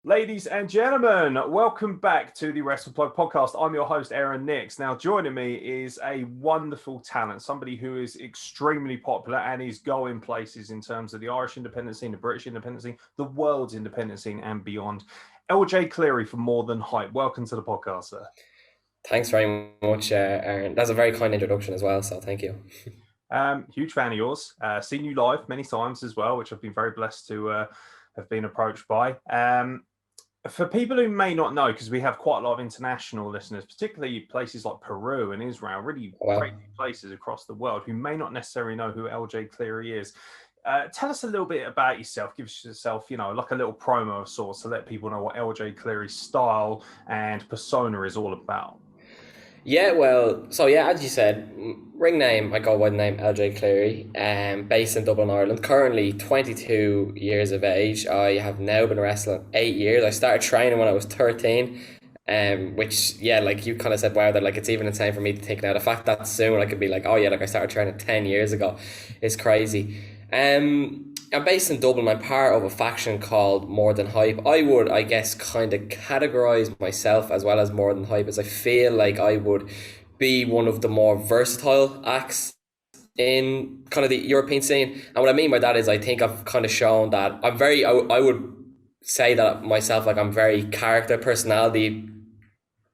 Ladies and gentlemen, welcome back to the Wrestle Plug podcast. I'm your host, Aeron Nix. Now, joining me is a wonderful talent, somebody who is extremely popular and is going places in terms of the Irish independent scene, the British independent scene, the world's independent scene, and beyond. LJ Cleary from More Than Hype. Welcome to the podcast, sir. Thanks very much, Aaron. That's a very kind introduction as well, so thank you. Huge fan of yours. Seen you live many times as well, which I've been very blessed to have been approached by. For people who may not know, because we have quite a lot of international listeners, particularly places like Peru and Israel, really great places across the world, who may not necessarily know who LJ Cleary is. Tell us a little bit about yourself. Give yourself, like a little promo of sorts to let people know what LJ Cleary's style and persona is all about. Yeah, well, as you said, ring name, I go by the name LJ Cleary, based in Dublin, Ireland, currently 22 years of age. I have now been wrestling 8 years. I started training when I was 13, which, like you kind of said, wow, that like it's even insane for me to think now. The fact that soon I could be like, oh yeah, like I started training 10 years ago is crazy. I'm based in Dublin. I'm part of a faction called More Than Hype. I would, I guess, kind of categorise myself as well as More Than Hype, as I feel like I would be one of the more versatile acts in kind of the European scene. And what I mean by that is I think I've kind of shown that I'm very, I would say that myself, like I'm very character, personality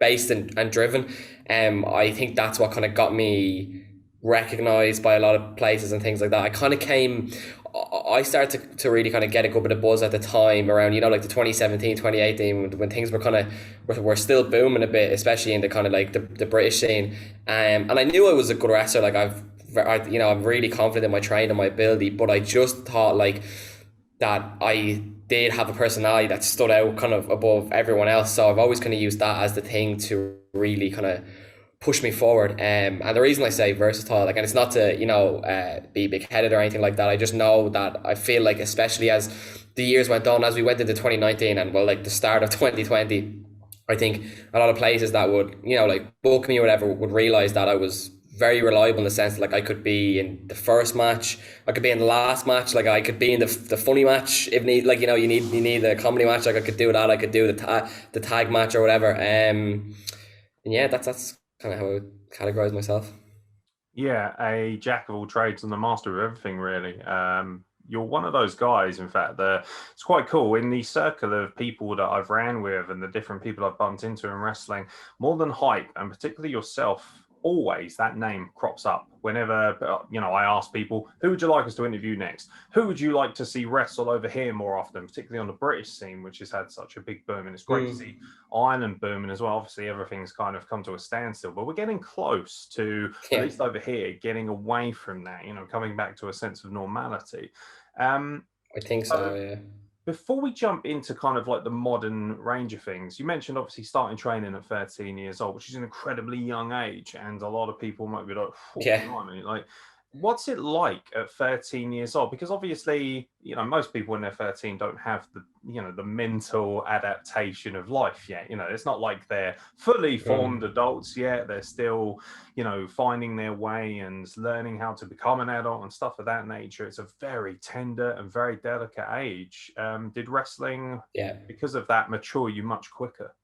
based and driven. I think that's what kind of got me recognised by a lot of places and things like that. I started to really kind of get a good bit of buzz at the time around, like the 2017, 2018, when things were kind of, were still booming a bit, especially in the kind of like the British scene. And I knew I was a good wrestler. Like I'm really confident in my training and my ability, but I just thought like that I did have a personality that stood out kind of above everyone else. So I've always kind of used that as the thing to really kind of push me forward. And the reason I say versatile, like, and it's not to, be big-headed or anything like that. I just know that I feel like, especially as the years went on, as we went into 2019 and the start of 2020, I think a lot of places that would, like book me or whatever would realize that I was very reliable in the sense that like I could be in the first match, I could be in the last match, like I could be in the funny match if need, like, you need a comedy match, like I could do that, I could do the tag match or whatever. And yeah, that's kind of how I would categorize myself. Yeah, a jack of all trades and the master of everything, really. You're one of those guys, in fact, that it's quite cool. In the circle of people that I've ran with and the different people I've bumped into in wrestling, More Than Hype, and particularly yourself, always that name crops up whenever, I ask people, who would you like us to interview next? Who would you like to see wrestle over here more often, particularly on the British scene, which has had such a big boom? And it's great to see Ireland booming as well. Obviously, everything's kind of come to a standstill, but we're getting close to, at least over here, getting away from that, coming back to a sense of normality. I think so, yeah. Before we jump into kind of like the modern range of things, you mentioned obviously starting training at 13 years old, which is an incredibly young age. And a lot of people might be like, like, what's it like at 13 years old? Because obviously, most people when they're 13 don't have the, the mental adaptation of life yet. It's not like they're fully formed adults yet. They're still, finding their way and learning how to become an adult and stuff of that nature. It's a very tender and very delicate age. Did wrestling, because of that, mature you much quicker?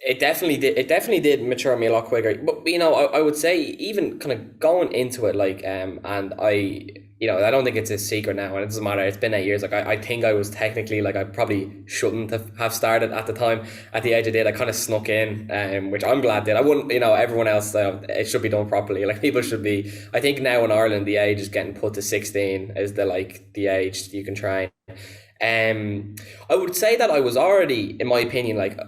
It definitely did. It definitely did mature me a lot quicker. But I would say even kind of going into it, like, and I don't think it's a secret now, and it doesn't matter. It's been 8 years. Like, I think I was technically, like, I probably shouldn't have started at the time. At the age I did, I kind of snuck in, which I'm glad did. I wouldn't, everyone else, it should be done properly. Like, people should be. I think now in Ireland, the age is getting put to 16 is the age you can train. I would say that I was already, in my opinion, like,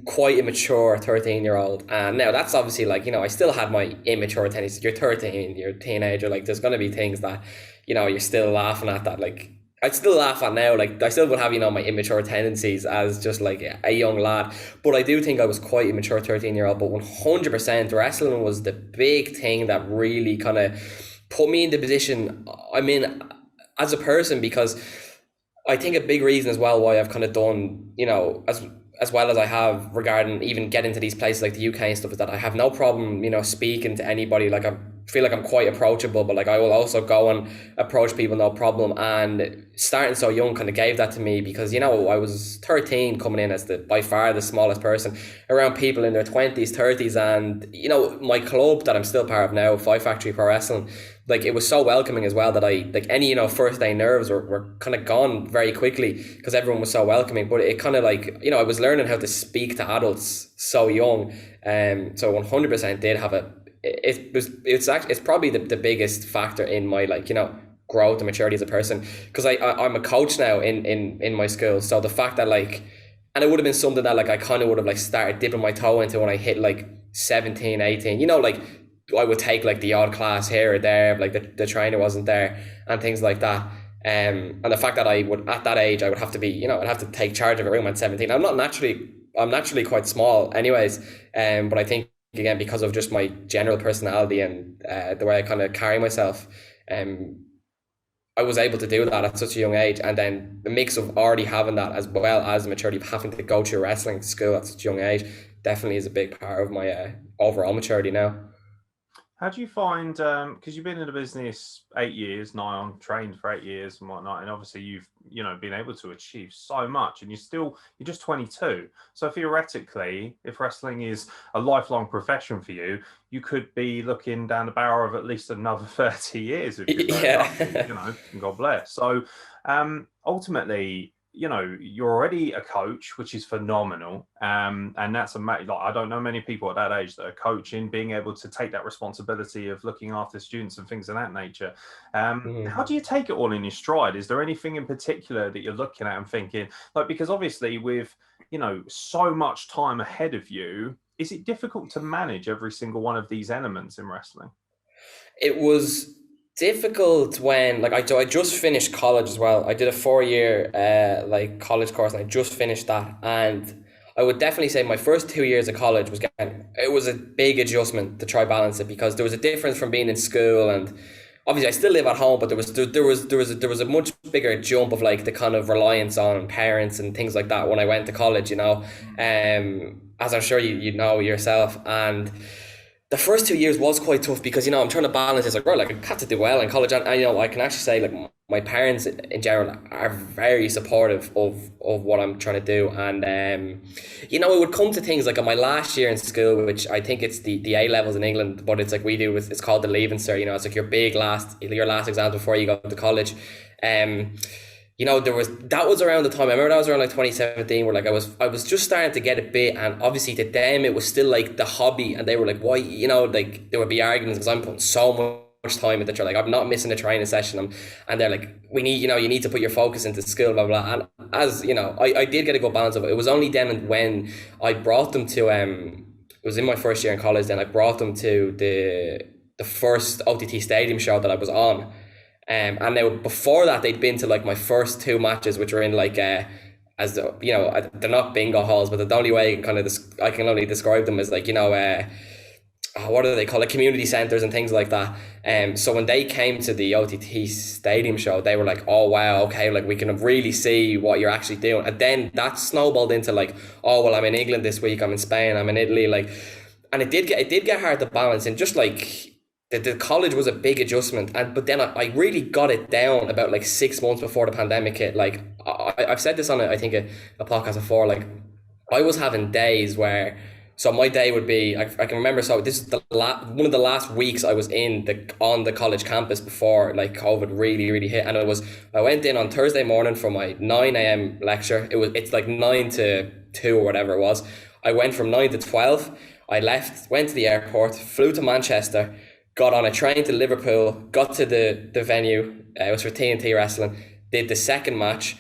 quite immature 13-year-old, and now that's obviously like, I still had my immature tendencies. You're 13, you're a teenager, like there's going to be things that you're still laughing at, that like I'd still laugh at now. Like I still would have my immature tendencies as just like a young lad, but I do think I was quite immature 13-year-old. But 100% wrestling was the big thing that really kind of put me in the position I'm in as a person, because I think a big reason as well why I've kind of done, as well as I have regarding even getting to these places like the UK and stuff, is that I have no problem, speaking to anybody. Like I've feel like I'm quite approachable, but like I will also go and approach people no problem. And starting so young kind of gave that to me, because I was 13 coming in as the by far the smallest person around people in their 20s, 30s, and my club that I'm still part of now, Five Factory Pro Wrestling, like it was so welcoming as well, that I like any first day nerves were kind of gone very quickly, because everyone was so welcoming. But it kind of like I was learning how to speak to adults so young, so 100% did have it's probably the biggest factor in my growth and maturity as a person, because I'm a coach now in my school. So the fact that and it would have been something that I kind of would have started dipping my toe into when I hit 17, 18, I would take the odd class here or there if the trainer wasn't there and things like that. And the fact that I would, at that age, I would have to be, I'd have to take charge of a room at 17. I'm naturally quite small anyways. But I think, again, because of just my general personality and the way I kind of carry myself, I was able to do that at such a young age. And then the mix of already having that, as well as the maturity of having to go to a wrestling school at such a young age, definitely is a big part of my overall maturity now. How do you find, because you've been in the business 8 years, nigh on, trained for 8 years and whatnot, and obviously you've, been able to achieve so much, and you're just 22. So theoretically, if wrestling is a lifelong profession for you, you could be looking down the barrel of at least another 30 years if you're very lucky, and God bless. So ultimately, you're already a coach, which is phenomenal. And that's amazing. I don't know many people at that age that are coaching, being able to take that responsibility of looking after students and things of that nature. How do you take it all in your stride? Is there anything in particular that you're looking at and thinking, because obviously with, so much time ahead of you, is it difficult to manage every single one of these elements in wrestling? It was difficult when I just finished college as well. I did a 4 year college course, and I just finished that. And I would definitely say my first 2 years of college it was a big adjustment to try balance it, because there was a difference from being in school, and obviously I still live at home, but there was a much bigger jump of the kind of reliance on parents and things like that when I went to college, as I'm sure you know yourself. And the first 2 years was quite tough, because I'm trying to balance this, I had to do well in college, and I can actually say my parents in general are very supportive of what I'm trying to do. And it would come to things in my last year in school, which I think it's the A levels in England, but it's it's called the Leaving Cert. It's your last exam before you go to college. That was around the time, I remember that was around 2017, where I was just starting to get a bit, and obviously to them it was still the hobby, and they were why, there would be arguments because I'm putting so much time into it, I'm not missing a training session, and they're we need, you need to put your focus into school, blah blah. And as I did get a good balance of it. It was only then when I brought them to it was in my first year in college, then I brought them to the first OTT stadium show that I was on. And now before that, they'd been to my first two matches, which were in they're not bingo halls, but the only way I can only describe them as what do they call it, community centers and things like that. So when they came to the OTT stadium show, they were oh wow, okay, we can really see what you're actually doing. And then that snowballed into oh well, I'm in England this week, I'm in Spain, I'm in Italy, and it did get hard to balance. And just the college was a big adjustment, but then I really got it down about 6 months before the pandemic hit. I've said this on I think a podcast before. I was having days where, so my day would be, I can remember, so this is one of the last weeks I was on the college campus before COVID really hit. And I went in on Thursday morning for my 9 a.m. lecture. It's 9 to 2 or whatever it was. I went from 9 to 12. I left, went to the airport, flew to Manchester, got on a train to Liverpool, got to the venue, it was for TNT Wrestling, did the second match,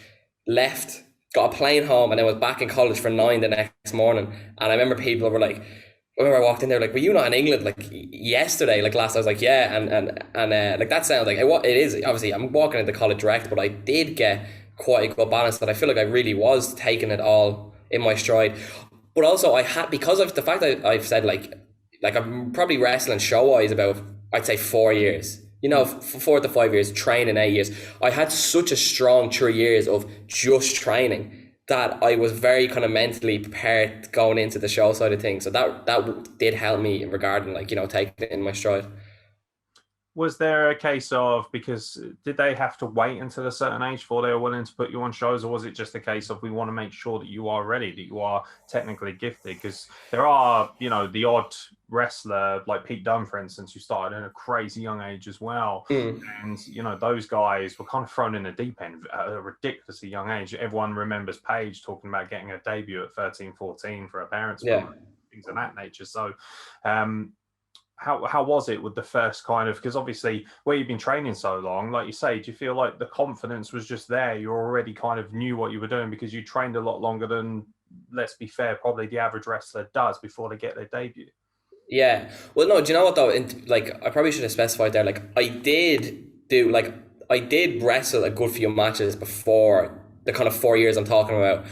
left, got a plane home, and then was back in college for 9 the next morning. And I remember people were I remember I walked in there were you not in England yesterday, last? I was yeah, and that sounds it is, obviously I'm walking into college direct, but I did get quite a good balance, that I feel I really was taking it all in my stride. But also I had, because of the fact that I've said I'm probably wrestling show-wise about, I'd say 4 years. 4 to 5 years, training 8 years. I had such a strong 3 years of just training that I was very kind of mentally prepared going into the show side of things. So that did help me regarding taking it in my stride. Was there a case of, because did they have to wait until a certain age before they were willing to put you on shows, or was it just a case of we want to make sure that you are ready, that you are technically gifted? Because there are, the odd wrestler like Pete Dunne, for instance, who started at a crazy young age as well. And, those guys were kind of thrown in the deep end at a ridiculously young age. Everyone remembers Paige talking about getting a debut at 13, 14 for her parents, things of that nature. So, how was it with the first kind of, because obviously where you've been training so long, like you say, do you feel like the confidence was just there? You already kind of knew what you were doing because you trained a lot longer than, let's be fair, probably the average wrestler does before they get their debut. Yeah. Well, no, do you know what though? I probably should have specified there. Like, I did wrestle a good few matches before the kind of 4 years I'm talking about.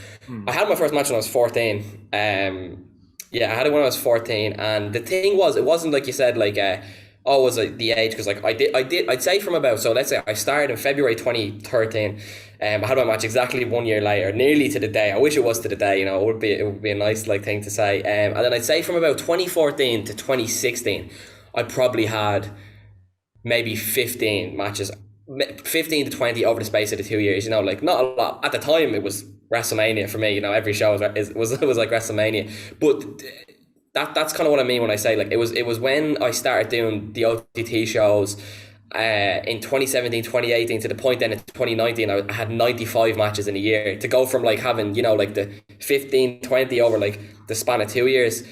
I had my first match when I was 14. Yeah, I had it when I was 14, and the thing was, it wasn't like you said, like, was like the age, because like I'd say from about, so let's say I started in February 2013. I had my match exactly 1 year later, nearly to the day. I wish it was to the day, it would be a nice like thing to say. And then I'd say from about 2014 to 2016, I probably had maybe 15 matches, 15 to 20 over the space of the 2 years. Like, not a lot at the time. It was WrestleMania for me. Every show was like WrestleMania. But that's kind of what I mean when I say, like, it was when I started doing the OTT shows in 2017, 2018, to the point then in 2019 I had 95 matches in a year. To go from like having, like the 15, 20 over like the span of 2 years.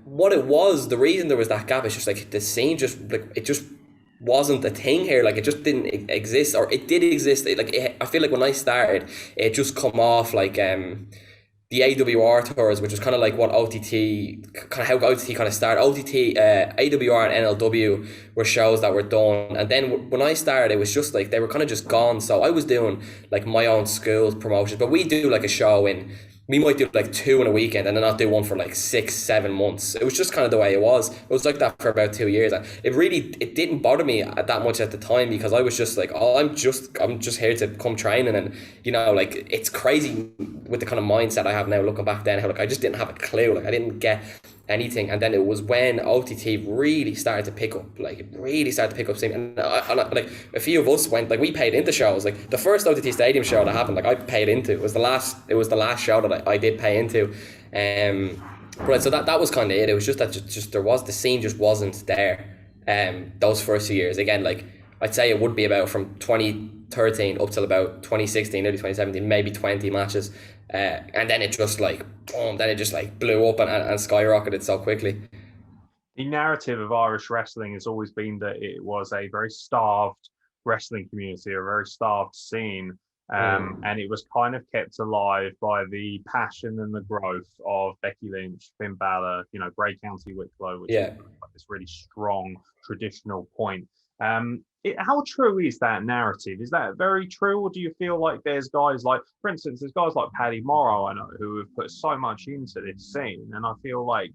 What it was, the reason there was that gap is just like the scene just like, it just wasn't a thing here. Like, it just didn't exist, or it did exist. I feel like when I started, it just come off like the AWR tours, which was kind of like what OTT, kind of how OTT kind of started. OTT, AWR and NLW were shows that were done, and then when I started, it was just like they were kind of just gone. So I was doing like my own school promotions, but we do like a show we might do like 2 in a weekend and then not do one for like 6-7 months. It was just kind of the way it was. It was like that for about 2 years. It didn't bother me that much at the time, because I was just like, oh, I'm just here to come training. And like, it's crazy with the kind of mindset I have now looking back then, how like I just didn't have a clue. Like, I didn't get anything. And then it was when OTT really started to pick up, steam. And like a few of us went, like, we paid into shows. Like, the first OTT Stadium show that happened, like, I paid into. It was the last show that I did pay into. Right, so that was kind of it. It was just that just there was, the scene just wasn't there. Those first few years, again, like, I'd say it would be about from 2013 up till about 2016, early 2017, maybe 20 matches. And then it just like, boom, then it just like blew up and skyrocketed so quickly. The narrative of Irish wrestling has always been that it was a very starved wrestling community, a very starved scene. And it was kind of kept alive by the passion and the growth of Becky Lynch, Finn Balor, Grey County Wicklow, which is like this really strong traditional point. How true is that narrative? Is that very true, or do you feel like there's guys like, for instance, there's guys like Paddy Morrow, I know, who have put so much into this scene, and I feel like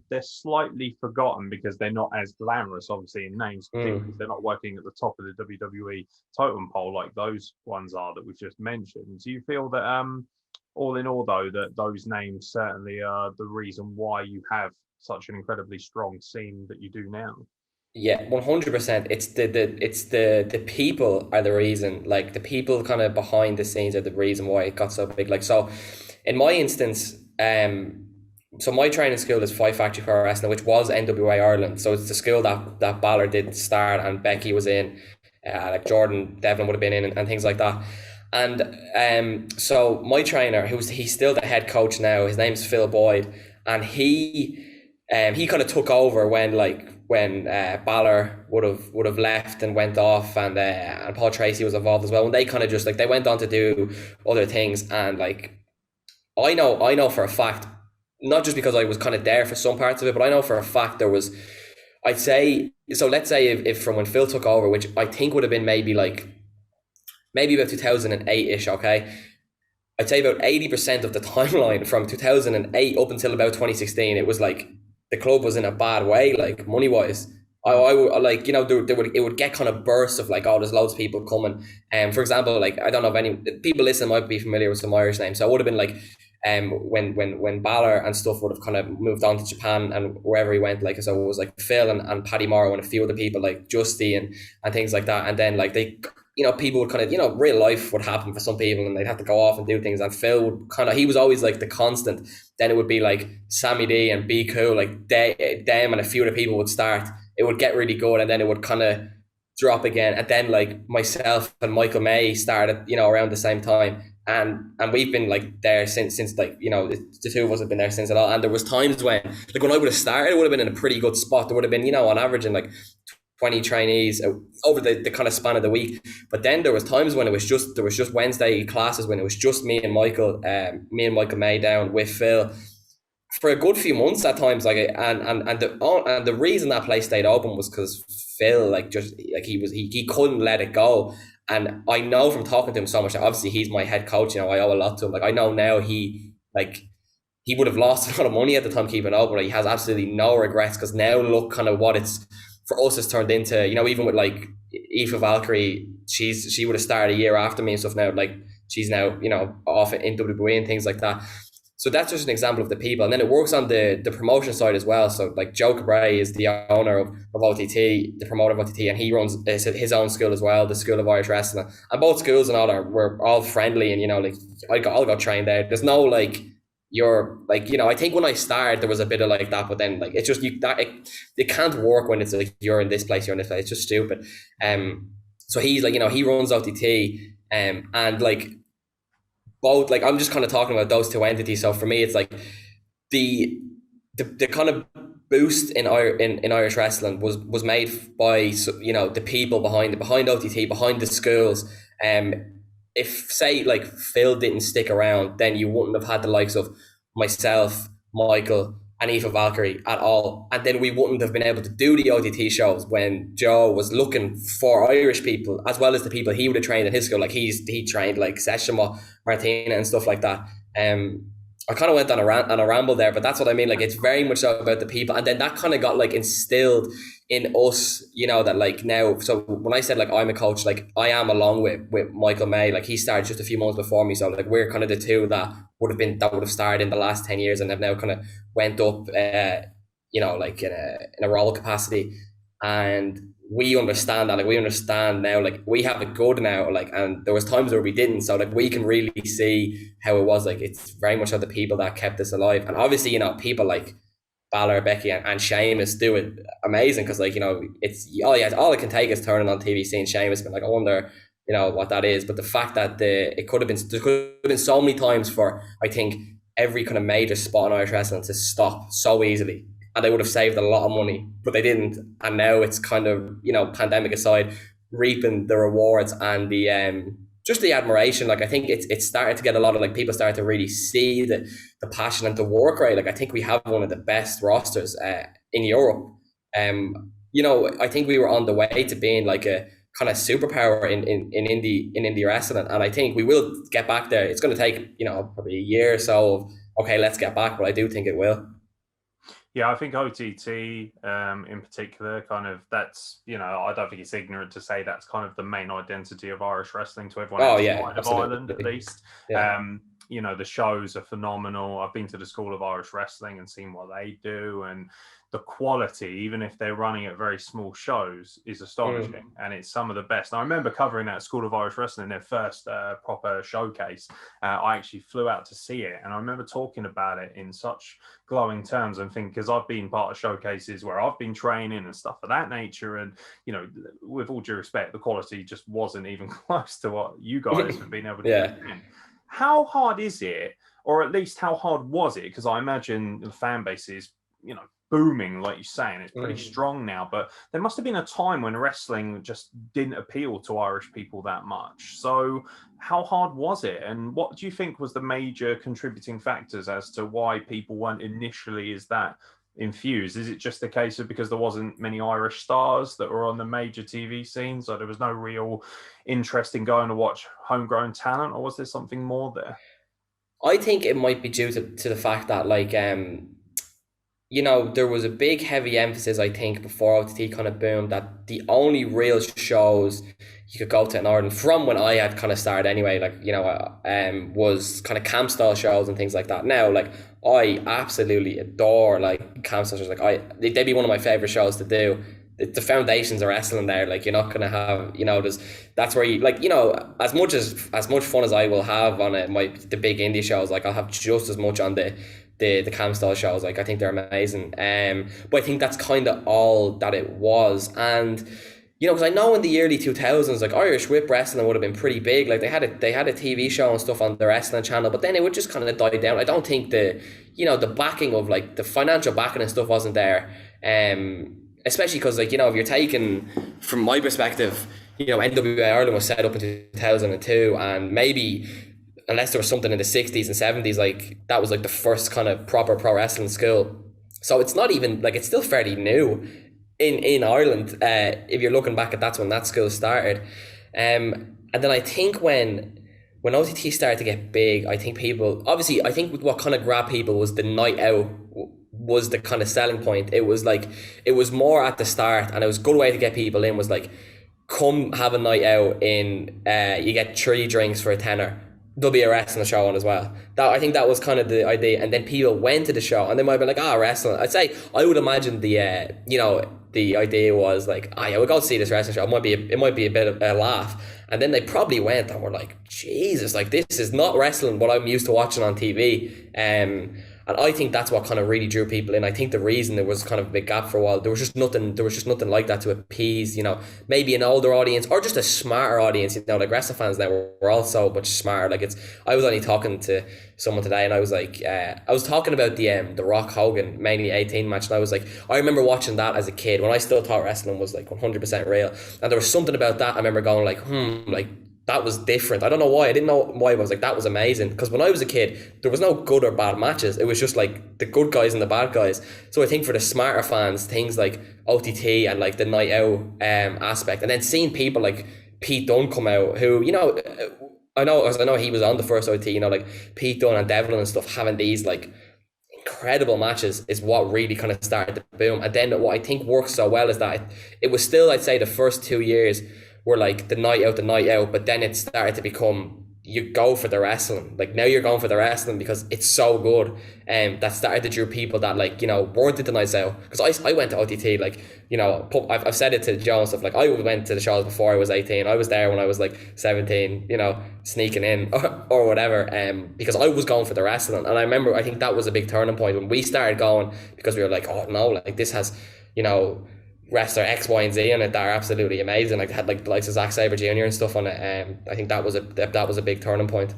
they're slightly forgotten because they're not as glamorous, obviously, in names, because they're not working at the top of the WWE totem pole like those ones are that we've just mentioned. Do you feel that, all in all, though, that those names certainly are the reason why you have such an incredibly strong scene that you do now? Yeah, 100%. It's the people are the reason. Like, the people kind of behind the scenes are the reason why it got so big. Like, so in my instance, so my training school is Five Factory Pro Wrestling, which was NWA Ireland. So it's the school that Balor did start and Becky was in, like Jordan Devlin would have been in, and things like that. And so my trainer, he's still the head coach now, his name's Phil Boyd, and he kind of took over when Balor would have left and went off, and Paul Tracy was involved as well. And they kind of just like, they went on to do other things, and like, I know for a fact, not just because I was kind of there for some parts of it, but I know for a fact there was, I'd say, so let's say if from when Phil took over, which I think would have been maybe about 2008-ish, okay? I'd say about 80% of the timeline from 2008 up until about 2016, it was like the club was in a bad way, like money-wise. I would like, it would get kind of bursts of like, oh, there's loads of people coming. For example, like, I don't know if any people listening might be familiar with some Irish names. So it would have been like when Balor and stuff would have kind of moved on to Japan and wherever he went, like, so it was like Phil and Paddy Morrow and a few other people like Justy and things like that. And then like they, people would kind of, real life would happen for some people and they'd have to go off and do things. And Phil would kind of, he was always like the constant. Then it would be like Sammy D and Be Cool, like them and a few other people would start. It would get really good and then it would kind of drop again. And then like myself and Michael May started, around the same time. And we've been like there since like, the two of us have been there since a lot. And there was times when, like, when I would have started, it would have been in a pretty good spot. There would have been, on average in like 20 trainees over the kind of span of the week. But then there was times when there was just Wednesday classes when it was just me and Michael May down with Phil for a good few months at times. Like, and the reason that place stayed open was because Phil, like, just like he couldn't let it go. And I know from talking to him so much, obviously he's my head coach, I owe a lot to him. Like, I know now he would have lost a lot of money at the time keeping it open, but he has absolutely no regrets because now look kind of what it's for us has turned into, even with like Aoife Valkyrie, she would have started a year after me and stuff now, like she's now, off in WWE and things like that. So that's just an example of the people. And then it works on the promotion side as well. So like Joe Cabray is the owner of OTT, the promoter of OTT, and he runs his own school as well, the School of Irish Wrestling. And both schools and all we're all friendly and, like I'll go train there. There's no like, you're like, I think when I started there was a bit of like that, but then like it's just it can't work when it's like you're in this place, you're in this place. It's just stupid. So he's like, he runs OTT, and like both, like I'm just kind of talking about those two entities. So for me, it's like the kind of boost in Irish wrestling was made by the people behind OTT, behind the schools. If say like Phil didn't stick around, then you wouldn't have had the likes of myself, Michael, and Aoife Valkyrie at all, and then we wouldn't have been able to do the OTT shows when Joe was looking for Irish people as well as the people he would have trained in his school. Like he trained like Seshima, Martina, and stuff like that. I kind of went on a ramble there, but that's what I mean. Like, it's very much so about the people, and then that kind of got like instilled in us, that like now. So when I said like I'm a coach, like I am along with Michael May. Like he started just a few months before me, so like we're kind of the two that would have started in the last 10 years and have now kind of went up, like in a role capacity, and we understand that. Like we understand now, like we have it good now, like, and there was times where we didn't, so like we can really see how it was. Like it's very much of the people that kept us alive, and obviously people like Balor, Becky, and Sheamus do it amazing because like it's all it can take is turning on TV seeing Sheamus, but like I wonder what that is. But the fact that there could have been so many times for, I think, every kind of major spot in Irish wrestling to stop so easily, and they would have saved a lot of money, but they didn't. And now it's kind of, pandemic aside, reaping the rewards and the just the admiration. Like I think it's started to get a lot of, like, people start to really see the passion and the work rate. Like I think we have one of the best rosters in Europe. I think we were on the way to being like a kind of superpower in indie wrestling, and I think we will get back there. It's going to take probably a year or so of, okay, let's get back, but I do think it will. Yeah, I think OTT in particular, kind of, that's, I don't think it's ignorant to say that's kind of the main identity of Irish wrestling to everyone outside of Ireland, at least. Yeah. The shows are phenomenal. I've been to the School of Irish Wrestling and seen what they do, and the quality, even if they're running at very small shows, is astonishing. And it's some of the best. I remember covering that School of Irish Wrestling, their first proper showcase. I actually flew out to see it, and I remember talking about it in such glowing terms, and think, because I've been part of showcases where I've been training and stuff of that nature, and with all due respect, the quality just wasn't even close to what you guys have been able to do. How hard is it, or at least how hard was it? Because I imagine the fan base is, booming, like you're saying, it's pretty strong now, but there must have been a time when wrestling just didn't appeal to Irish people that much. So how hard was it, and what do you think was the major contributing factors as to why people weren't initially as that infused? Is it just a case of because there wasn't many Irish stars that were on the major TV scene, so there was no real interest in going to watch homegrown talent, or was there something more there? I think it might be due to the fact that, like, there was a big heavy emphasis, I think, before OTT kind of boomed, that the only real shows you could go to in Ireland, from when I had kind of started anyway, like, was kind of camp style shows and things like that. Now, like, I absolutely adore like camp style shows. Like, they'd be one of my favorite shows to do. The foundations are wrestling there. Like, you're not gonna have, that's where you, like, as much fun as I will have on the big indie shows, like, I'll have just as much on the camp style shows. Like, I think they're amazing. But I think that's kind of all that it was. And because I know in the early 2000s, like, Irish Whip Wrestling would have been pretty big. Like, they had a TV show and stuff on the wrestling channel, but then it would just kind of die down. I don't think the backing of, like, the financial backing and stuff wasn't there. Especially because, like, if you're taking, from my perspective, NWA Ireland was set up in 2002, and maybe, unless there was something in the 60s and 70s, like, that was like the first kind of proper pro wrestling school. So it's not even, like, it's still fairly new in Ireland, if you're looking back at that's when that school started. And then I think when OTT started to get big, I think what kind of grabbed people was the night out was the kind of selling point. It was more at the start, and it was a good way to get people in, was like, come have a night out in, you get 3 drinks for a tenner. There'll be a wrestling show on as well. I think that was kind of the idea, and then people went to the show, and they might be like, wrestling. I would imagine the idea was like, yeah, we'll go see this wrestling show. It might be a bit of a laugh, and then they probably went and were like, Jesus, like, this is not wrestling what I'm used to watching on TV. And I think that's what kind of really drew people in. I think the reason there was kind of a big gap for a while, there was just nothing like that to appease, maybe an older audience or just a smarter audience. Like, wrestling fans now were all so much smarter. Like, I was only talking to someone today, and I was like, I was talking about the Rock Hogan mainly 18 match, and I was like, I remember watching that as a kid when I still thought wrestling was like 100% real, and there was something about that I remember going like, like, that was different. I don't know why. I didn't know why. I was like, that was amazing. Because when I was a kid, there was no good or bad matches. It was just like the good guys and the bad guys. So I think for the smarter fans, things like OTT and like the night out aspect, and then seeing people like Pete Dunne come out, who, I know he was on the first OTT, like Pete Dunne and Devlin and stuff, having these like incredible matches is what really kind of started to boom. And then what I think works so well is that it was still, I'd say, the first 2 years were like the night out, but then it started to become, you go for the wrestling. Like, now you're going for the wrestling because it's so good. That started to draw people that, like, weren't into nights out. Because I went to OTT, like, I've said it to Joe and stuff, like, I went to the shows before I was 18. I was there when I was like 17, sneaking in or whatever, because I was going for the wrestling. And I remember, I think that was a big turning point when we started going, because we were like, oh no, like, this has, wrestler X, Y, and Z on it that are absolutely amazing. Like, they had like the likes of Zack Sabre Jr. and stuff on it. I think that was a big turning point.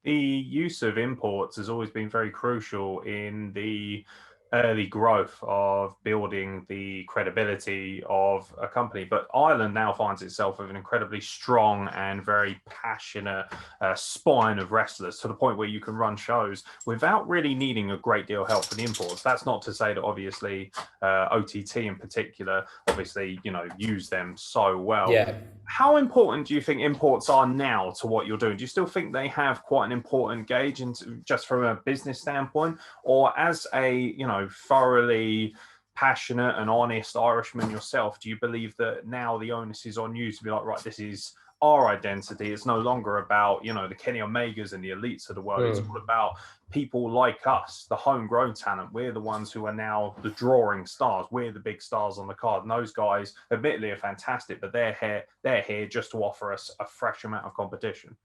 The use of imports has always been very crucial in the early growth of building the credibility of a company. But Ireland now finds itself with an incredibly strong and very passionate spine of wrestlers, to the point where you can run shows without really needing a great deal of help from the imports. That's not to say that obviously OTT in particular, obviously, use them so well. Yeah. How important do you think imports are now to what you're doing? Do you still think they have quite an important gauge, just from a business standpoint, or as a thoroughly passionate and honest Irishman yourself, do you believe that now the onus is on you to be like, right, this is our identity? It's no longer about the Kenny Omegas and the elites of the world. It's all about people like us, the homegrown talent. We're the ones who are now the drawing stars. We're the big stars on the card, and those guys admittedly are fantastic, but they're here just to offer us a fresh amount of competition.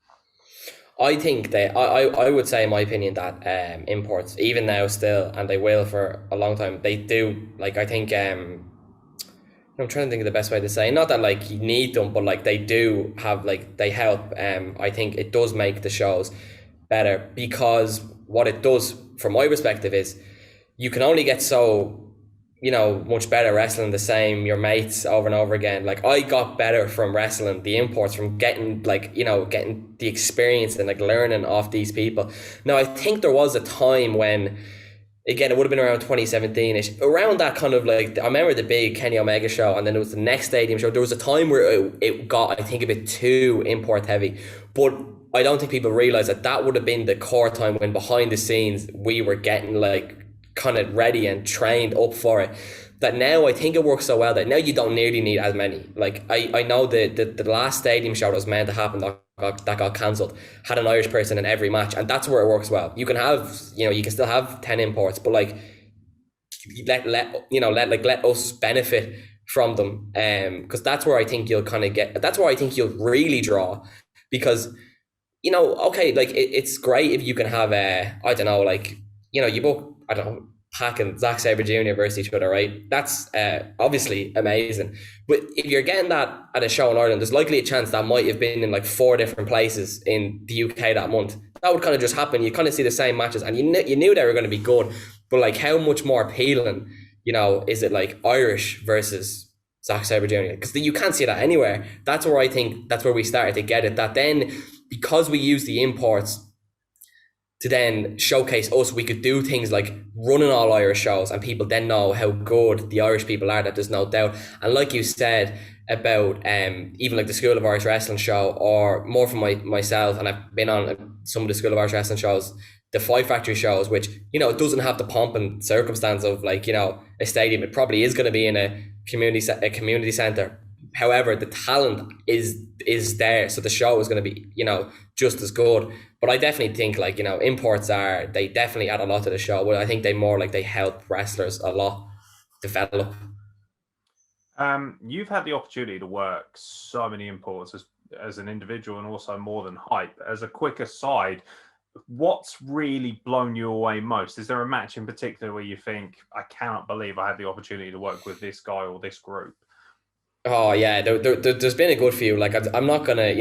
I think I would say, in my opinion, that imports, even now still, and they will for a long time, they do, like, I think, I'm trying to think of the best way to say, not that like you need them, but like they do have, like, they help. I think it does make the shows better, because what it does from my perspective is you can only get so much better wrestling the same your mates over and over again. Like, I got better from wrestling the imports, from getting getting the experience and like learning off these people. Now, I think there was a time when, again, it would have been around 2017ish, around that kind of, like, I remember the big Kenny Omega show, and then there was the next stadium show. There was a time where it got, I think, a bit too import heavy, but I don't think people realize that would have been the core time when behind the scenes we were getting like kind of ready and trained up for it, that now I think it works so well that now you don't nearly need as many. Like I know the last stadium show that was meant to happen that got cancelled had an Irish person in every match, and that's where it works well. You can have, you can still have 10 imports, but like let us benefit from them, because that's where I think you'll kind of get, that's where I think you'll really draw, because okay, like it's great if you can have I don't know, like you book, I don't know, PAC and Zack Sabre Jr. versus each other, right? That's obviously amazing. But if you're getting that at a show in Ireland, there's likely a chance that might have been in like 4 different places in the UK that month. That would kind of just happen. You kind of see the same matches, and you knew they were going to be good. But like, how much more appealing, is it like Irish versus Zack Sabre Jr.? Because you can't see that anywhere. That's where I think that's where we started to get it. That then, because we use the imports to then showcase us, we could do things like running all Irish shows, and people then know how good the Irish people are, that there's no doubt. And like you said about even like the School of Irish Wrestling show, or more from myself, and I've been on some of the School of Irish Wrestling shows, the Fight Factory shows, which, it doesn't have the pomp and circumstance of like, a stadium. It probably is going to be in a community centre. However, the talent is there, so the show is going to be, just as good. But I definitely think like, imports they definitely add a lot to the show, but I think they help wrestlers a lot develop. You've had the opportunity to work so many imports as an individual, and also more than hype. As a quick aside, what's really blown you away most? Is there a match in particular where you think, I cannot believe I had the opportunity to work with this guy or this group? Oh yeah, there's been a good few. Like I'm not gonna,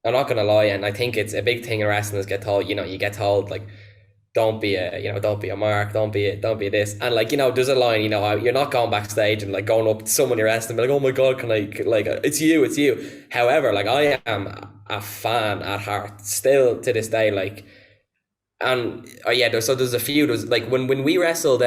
I'm not gonna lie, and I think it's a big thing in wrestling is get told, you get told like, don't be a mark, don't be a this, and like, there's a line, you're not going backstage and like going up to someone you're wrestling, like, oh my god, can I, like, it's you. However, like, I am a fan at heart still to this day, like. And there's a few. There's like when we wrestled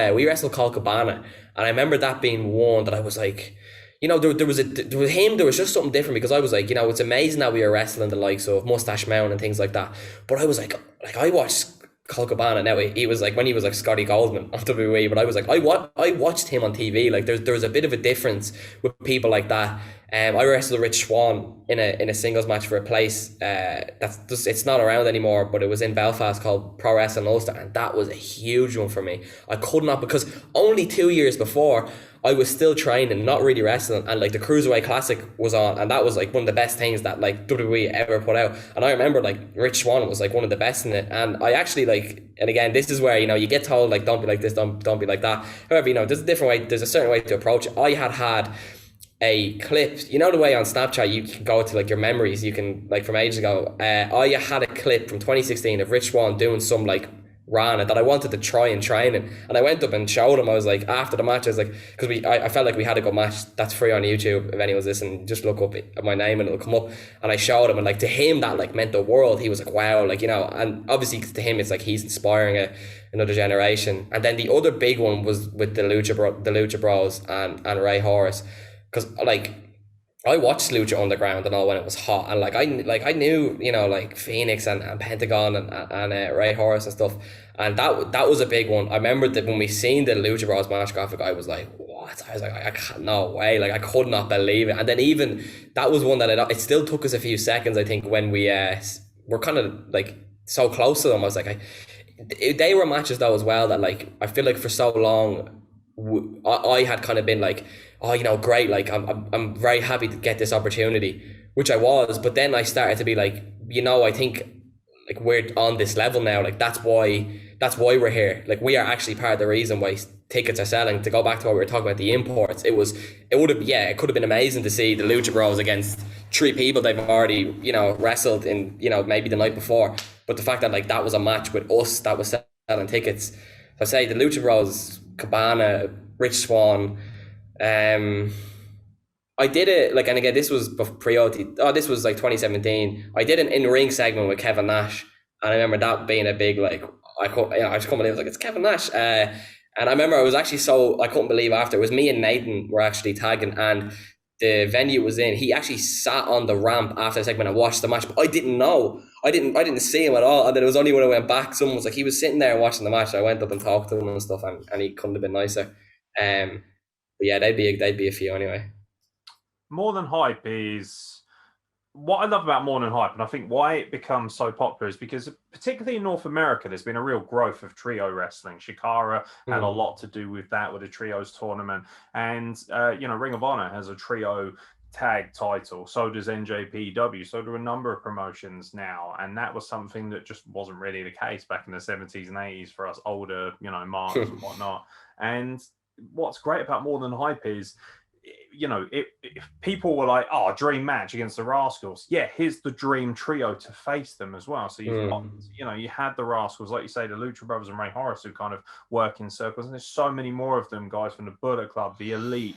Colt Cabana, and I remember that being one that I was like, there was him. There was just something different, because I was like, it's amazing that we are wrestling the likes of Mustache Mountain and things like that. But I was like I watched Colt Cabana. Now he was like, when he was like Scotty Goldman on WWE, but I was like, I watched him on TV. Like there's a bit of a difference with people like that. I wrestled Rich Swann in a singles match for a place it's not around anymore, but it was in Belfast, called Pro Wrestling Ulster, and that was a huge one for me. I could not, because only 2 years before I was still training, not really wrestling, and like the Cruiserweight Classic was on, and that was like one of the best things that like WWE ever put out. And I remember like Rich Swann was like one of the best in it, and I actually like, and again, this is where you get told like, don't be like this, don't be like that. However, there's a different way, there's a certain way to approach it. I had a clip, the way on Snapchat you can go to like your memories, you can, like, from ages ago, I had a clip from 2016 of Rich Swann doing some like Rana that I wanted to try and train in, and I went up and showed him. I was like, after the match, I was like, because I felt like we had a good match. That's free on YouTube if anyone's listening, just look up my name and it'll come up. And I showed him, and like, to him that like meant the world. He was like, wow, like, and obviously to him it's like he's inspiring another generation. And then the other big one was with the Lucha Bros and Ray Horace, because like I watched Lucha Underground and all when it was hot, and like I knew, like Phoenix and Pentagon and Ray Horace and stuff, and that was a big one. I remember that when we seen the Lucha Bros match graphic, I was like, what? I was like, I can't, no way, like I could not believe it. And then even that was one that it still took us a few seconds, I think, when we were kind of like so close to them. I was like, they were matches though as well that like I feel like for so long I had kind of been like, oh, great, like I'm very happy to get this opportunity, which I was. But then I started to be like, I think like we're on this level now, like that's why we're here. Like we are actually part of the reason why tickets are selling. To go back to what we were talking about, the imports, it could have been amazing to see the Lucha Bros against 3 people they've already, wrestled in, maybe the night before. But the fact that like that was a match with us that was selling tickets. So I say the Lucha Bros, Cabana, Rich Swann, I did it like, and again, this was pre-OTT. this was like 2017. I did an in-ring segment with Kevin Nash, and I remember that being a big like, I just couldn't believe it. I was like, it's Kevin Nash, and I remember I was actually I couldn't believe after, it was me and Nathan were actually tagging, and the venue was in, he actually sat on the ramp after the segment and watched the match. But I didn't know. I didn't see him at all. And then it was only when I went back, someone was like, he was sitting there watching the match. I went up and talked to him and stuff, and he couldn't have been nicer. But yeah, they'd be a few anyway. More Than Hype is what I love about More Than Hype, and I think why it becomes so popular is because, particularly in North America, there's been a real growth of trio wrestling. Shikara had a lot to do with that, with the trios tournament, and Ring of Honor has a trio tag title. So does NJPW. So do a number of promotions now, and that was something that just wasn't really the case back in the 70s and 80s for us older, marks and whatnot. And what's great about More Than Hype is, if people were like, "Oh, dream match against the Rascals," yeah, here's the dream trio to face them as well. So you've got, you had the Rascals, like you say, the Lucha Brothers and Ray Horace, who kind of work in circles, and there's so many more of them, guys from the Bullet Club, the Elite.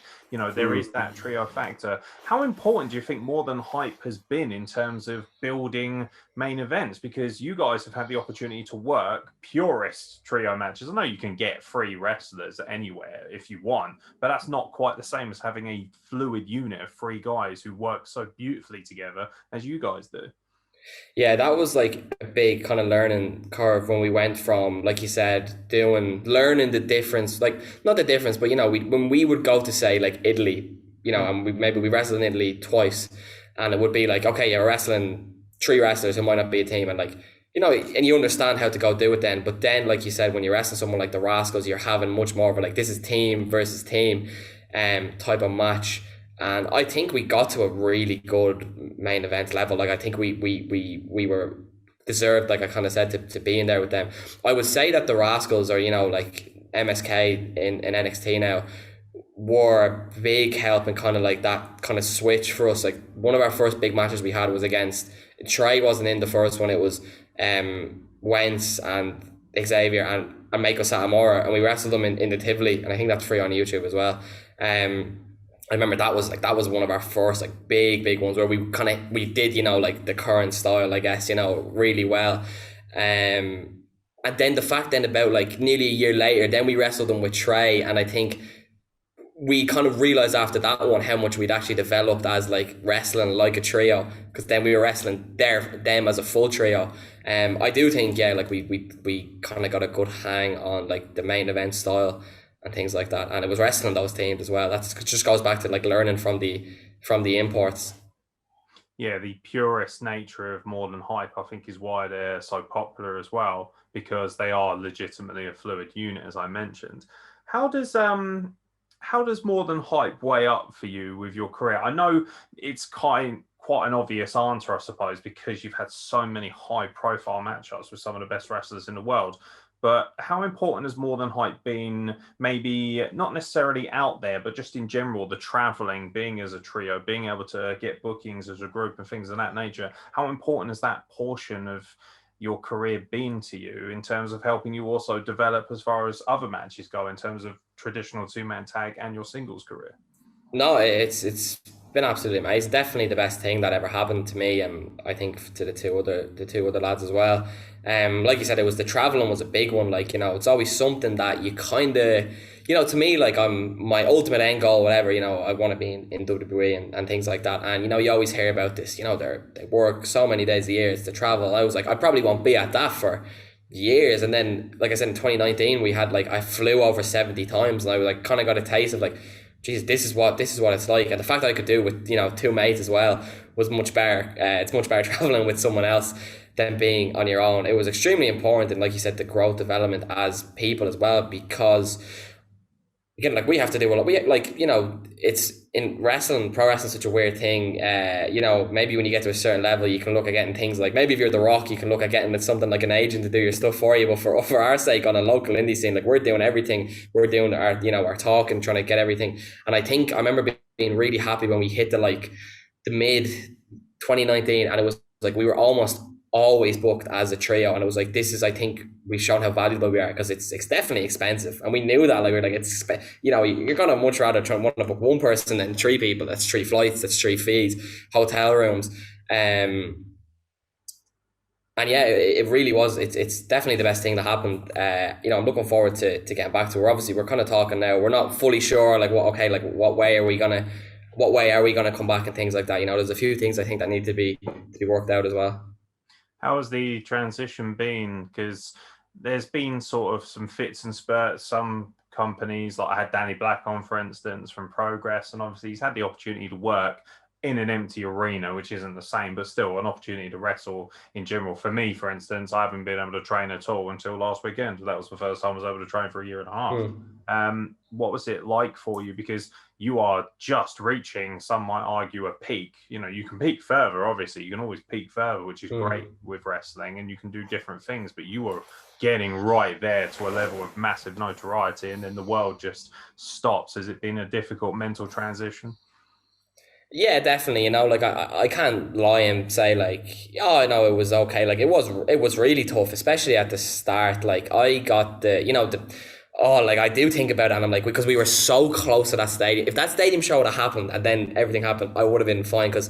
There is that trio factor. How important do you think More Than Hype has been in terms of building main events? Because you guys have had the opportunity to work purist trio matches. I know you can get free wrestlers anywhere if you want, but that's not quite the same as having a fluid unit of three guys who work so beautifully together as you guys do. Yeah, that was like a big kind of learning curve when we went from, like you said, learning the difference, like not the difference, but when we would go to, say, like Italy, and maybe we wrestled in Italy twice, and it would be like, okay, you're wrestling three wrestlers who might not be a team, and like, and you understand how to go do it then. But then, like you said, when you're wrestling someone like the Rascals, you're having much more of a, like, this is team versus team type of match. And I think we got to a really good main event level. Like, I think we were deserved, like I kind of said, to be in there with them. I would say that the Rascals, or like MSK in NXT now, were a big help in kind of like that kind of switch for us. Like, one of our first big matches we had was against Trey. Wasn't in the first one. It was Wentz and Xavier and Mako Satomura, and we wrestled them in the Tivoli, and I think that's free on YouTube as well. I remember that was one of our first like big ones where we did like the current style, I guess, really well. And then the fact then about like nearly a year later, then we wrestled them with Trey, and I think we kind of realized after that one how much we'd actually developed as like wrestling like a trio, because then we were wrestling them as a full trio. I do think like we kind of got a good hang on like the main event style and things like that, and it was wrestling those teams as well. That just goes back to like learning from the imports. Yeah, the purist nature of More Than Hype, I think, is why they're so popular as well, because they are legitimately a fluid unit, as I mentioned. How does More Than Hype weigh up for you with your career? I know it's quite an obvious answer, I suppose, because you've had so many high-profile matchups with some of the best wrestlers in the world. But how important has More Than Hype been, maybe not necessarily out there, but just in general, the traveling, being as a trio, being able to get bookings as a group and things of that nature? How important has that portion of your career been to you in terms of helping you also develop as far as other matches go, in terms of traditional two-man tag and your singles career? No, it's been absolutely amazing. Definitely the best thing that ever happened to me, and I think to the two other lads as well. Like you said, it was the traveling was a big one. Like, it's always something that you kind of, to me, like, my ultimate end goal, whatever, I want to be in WWE and things like that. And you always hear about this. They work so many days a year to travel. I was like, I probably won't be at that for years. And then, like I said, in 2019, we had I flew over 70 times, and I was like, kind of got a taste of like, geez, this is what it's like. And the fact that I could do with two mates as well was much better. It's much better traveling with someone else than being on your own. It was extremely important, and like you said, the growth development as people as well, because again, like, we have to do a lot. It's in wrestling, pro wrestling, such a weird thing. Maybe when you get to a certain level, you can look at getting things like, maybe if you're The Rock, you can look at getting with something like an agent to do your stuff for you. But for our sake, on a local indie scene, like, we're doing everything. We're doing our talk and trying to get everything. And I think I remember being really happy when we hit the mid 2019, and it was like we were almost always booked as a trio, and it was like, this is, I think we've shown how valuable we are, because it's definitely expensive, and we knew that. Like, we're like, you're gonna much rather want to book one person than three people. That's three flights, that's three fees, hotel rooms, and yeah, it really was. It's definitely the best thing that happened. I'm looking forward to getting back to it. We're kind of talking now. We're not fully sure what way are we gonna what way are we going to come back and things like that. There's a few things I think that need to be worked out as well. How has the transition been? Because there's been sort of some fits and spurts. Some companies, like I had Danny Black on, for instance, from Progress, and obviously he's had the opportunity to work in an empty arena, which isn't the same, but still an opportunity to wrestle in general. For me, for instance, I haven't been able to train at all until last weekend. That was the first time I was able to train for a year and a half. What was it like for you? Because you are just reaching, some might argue, a peak. You can peak further, obviously. You can always peak further, which is great with wrestling, and you can do different things, but you were getting right there to a level of massive notoriety, and then the world just stops. Has it been a difficult mental transition? Yeah, definitely. Like I can't lie and say like, oh, I know it was okay. Like it was really tough, especially at the start. Like I got the oh, like I do think about it, and I'm like, because we were so close to that stadium. If that stadium show would have happened and then everything happened, I would have been fine, because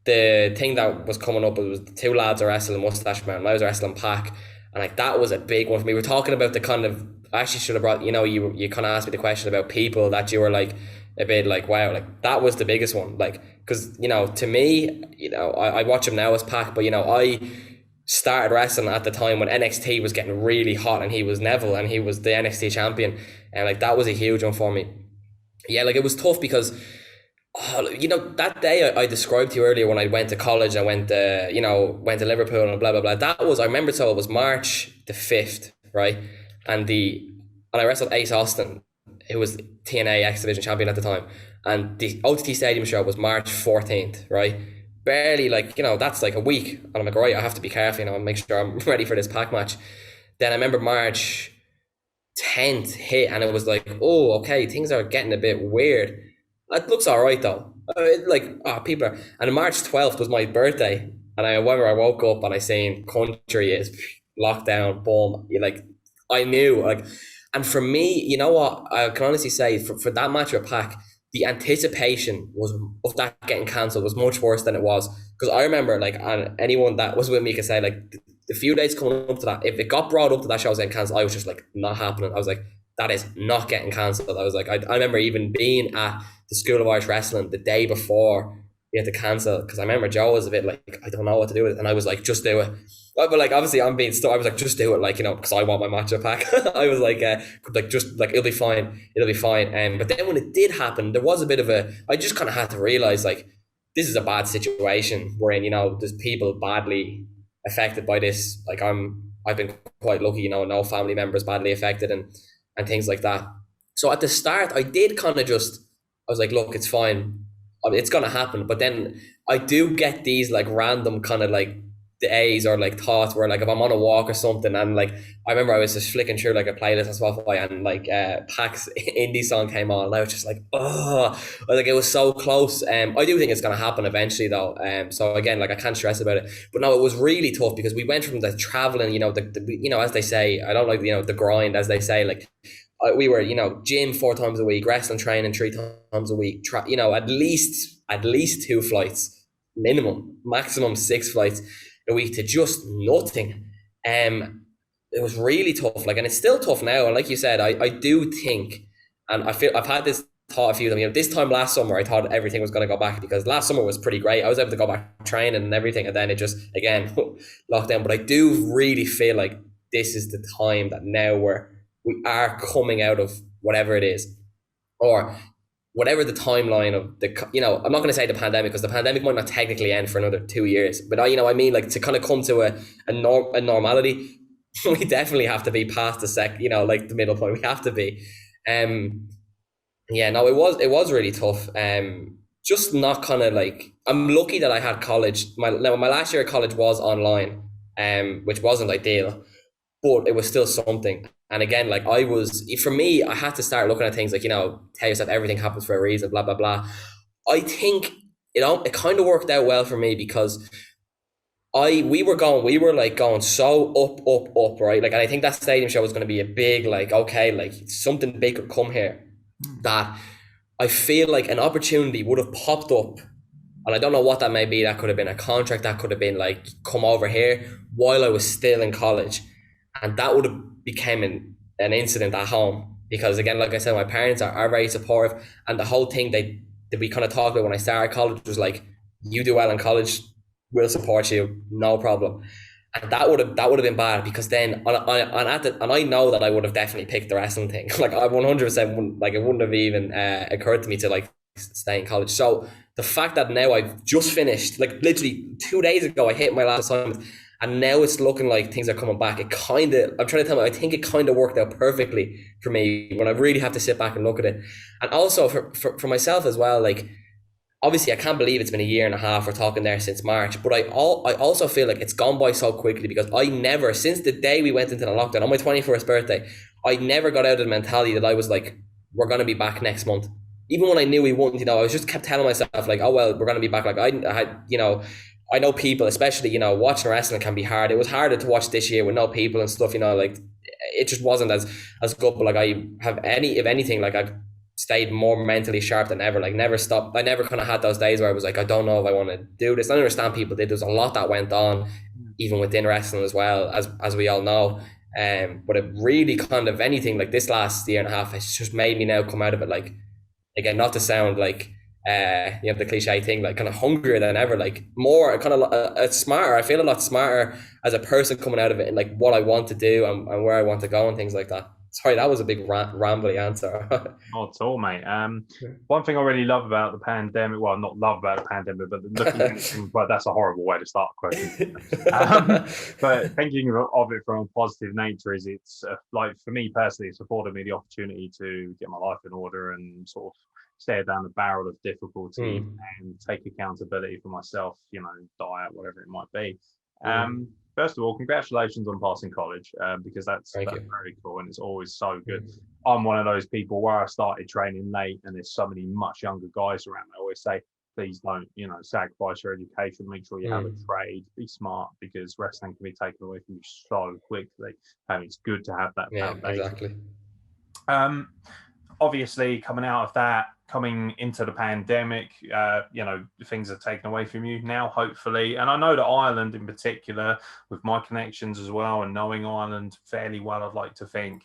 the thing that was coming up was the two lads are wrestling Mustache Man, and I was wrestling PAC, and like that was a big one for me. We're talking about the kind of, I actually should have brought, you kind of asked me the question about people that you were like a bit like, wow, like that was the biggest one, like, because to me, I watch him now as PAC, but I started wrestling at the time when NXT was getting really hot, and he was Neville and he was the NXT champion, and like that was a huge one for me. Yeah, like it was tough because that day I described to you earlier when I went to college, I went to Liverpool and blah blah blah. That was, I remember, so it was March the 5th, right? And I wrestled Ace Austin, who was TNA X Division champion at the time, and the OTT Stadium show was March 14th, right? Barely, like, that's like a week, and I'm like, right, I have to be careful, make sure I'm ready for this PAC match. Then I remember March 10th hit, and it was like, oh, okay, things are getting a bit weird. It looks all right though. People are. And March 12th was my birthday, and I remember I woke up and I seen country is lockdown, boom. Like, I knew, like, and for me, you know what? I can honestly say for that match with PAC, the anticipation was of that getting cancelled was much worse than it was, because I remember, like, and anyone that was with me could say, like, the few days coming up to that, if it got brought up to that show was getting cancelled, I was just like, not happening. I was like, that is not getting cancelled. I was like, I remember even being at the School of Irish Wrestling the day before we had to cancel, because I remember Joe was a bit like, I don't know what to do with it, and I was like, just do it. But like, obviously I'm being stuck. I was like, just do it, like, because I want my match at PAC. I was like, just like, it'll be fine, but then when it did happen, there was a bit of I just kind of had to realize, like, this is a bad situation we're in. There's people badly affected by this. Like, I've been quite lucky, no family members badly affected, and things like that. So at the start, I did kind of I was like, look, it's fine. It's going to happen. But then I do get these like random kind of like days or like thoughts where, like, if I'm on a walk or something, and like, I remember I was just flicking through like a playlist on Spotify, and like PAC's indie song came on, and I was just like, oh, like, it was so close. I do think it's going to happen eventually though. So again, like, I can't stress about it, but no, it was really tough because we went from the traveling, as they say, I don't like, the grind, as they say, like, we were, gym 4 times a week, wrestling training 3 times a week, at least 2 flights, minimum, maximum 6 flights a week, to just nothing. It was really tough, like, and it's still tough now. And like you said, I do think, and I feel I've had this thought a few of them. This time last summer, I thought everything was going to go back, because last summer was pretty great. I was able to go back training and everything, and then it just again locked down. But I do really feel like this is the time that now we are coming out of whatever it is, or whatever the timeline of I'm not going to say the pandemic, because the pandemic might not technically end for another 2 years, but I mean, like, to kind of come to a normality, we definitely have to be past like the middle point. We have to be. Yeah, no, it was really tough. Just not kind of like, I'm lucky that I had college. My last year of college was online, which wasn't ideal, but it was still something. And again, like, for me, I had to start looking at things like, tell yourself everything happens for a reason, blah, blah, blah. I think it kind of worked out well for me, because we were going so up, right? Like, and I think that stadium show was going to be a big, like, okay, like, something big could come here, that I feel like an opportunity would have popped up. And I don't know what that may be. That could have been a contract. That could have been like, come over here while I was still in college. And that would have become an incident at home, because again, like I said, my parents are very supportive, and the whole thing, that we kind of talked about when I started college was like, you do well in college, we'll support you, no problem. And that would have been bad, because then and I know that I would have definitely picked the wrestling thing. Like I 100% wouldn't, like, it wouldn't have even occurred to me to like stay in college. So the fact that now I've just finished, like literally 2 days ago, I hit my last assignment, and now it's looking like things are coming back. It kind of, I'm trying to tell me, I think it kind of worked out perfectly for me when I really have to sit back and look at it. And also for myself as well, like, obviously I can't believe it's been a year and a half. We're talking there since March, but I also feel like it's gone by so quickly, because I never, since the day we went into the lockdown on my 21st birthday, I never got out of the mentality that I was like, we're going to be back next month. Even when I knew we wouldn't, I was just kept telling myself like, oh well, we're going to be back. Like I had, I know people, especially, watching wrestling can be hard. It was harder to watch this year with no people and stuff, like it just wasn't as good. But like if anything, like I stayed more mentally sharp than ever, like never stopped. I never kind of had those days where I was like, I don't know if I want to do this. I understand people did. There's a lot that went on even within wrestling as well, as we all know. But it really kind of, anything like this last year and a half, it's just made me now come out of it, like, again, not to sound like the cliche thing, like kind of hungrier than ever, like more kind of smarter. I feel a lot smarter as a person coming out of it, and like what I want to do and where I want to go and things like that. Sorry, that was a big rambly answer. Not at all, mate. One thing I really love about the pandemic, well, not love about the pandemic, but looking at things, but that's a horrible way to start a question. But thinking of it from a positive nature is, it's like, for me personally, it's afforded me the opportunity to get my life in order and sort of stare down the barrel of difficulty and take accountability for myself, diet, whatever it might be. First of all, congratulations on passing college, because that's very cool, and it's always so good. I'm one of those people where I started training late, and there's so many much younger guys around. I always say, please don't, sacrifice your education. Make sure you have a trade. Be smart, because wrestling can be taken away from you so quickly. And it's good to have that foundation. Exactly. Obviously, coming out of that, coming into the pandemic, things are taken away from you now, hopefully. And I know that Ireland in particular, with my connections as well, and knowing Ireland fairly well, I'd like to think,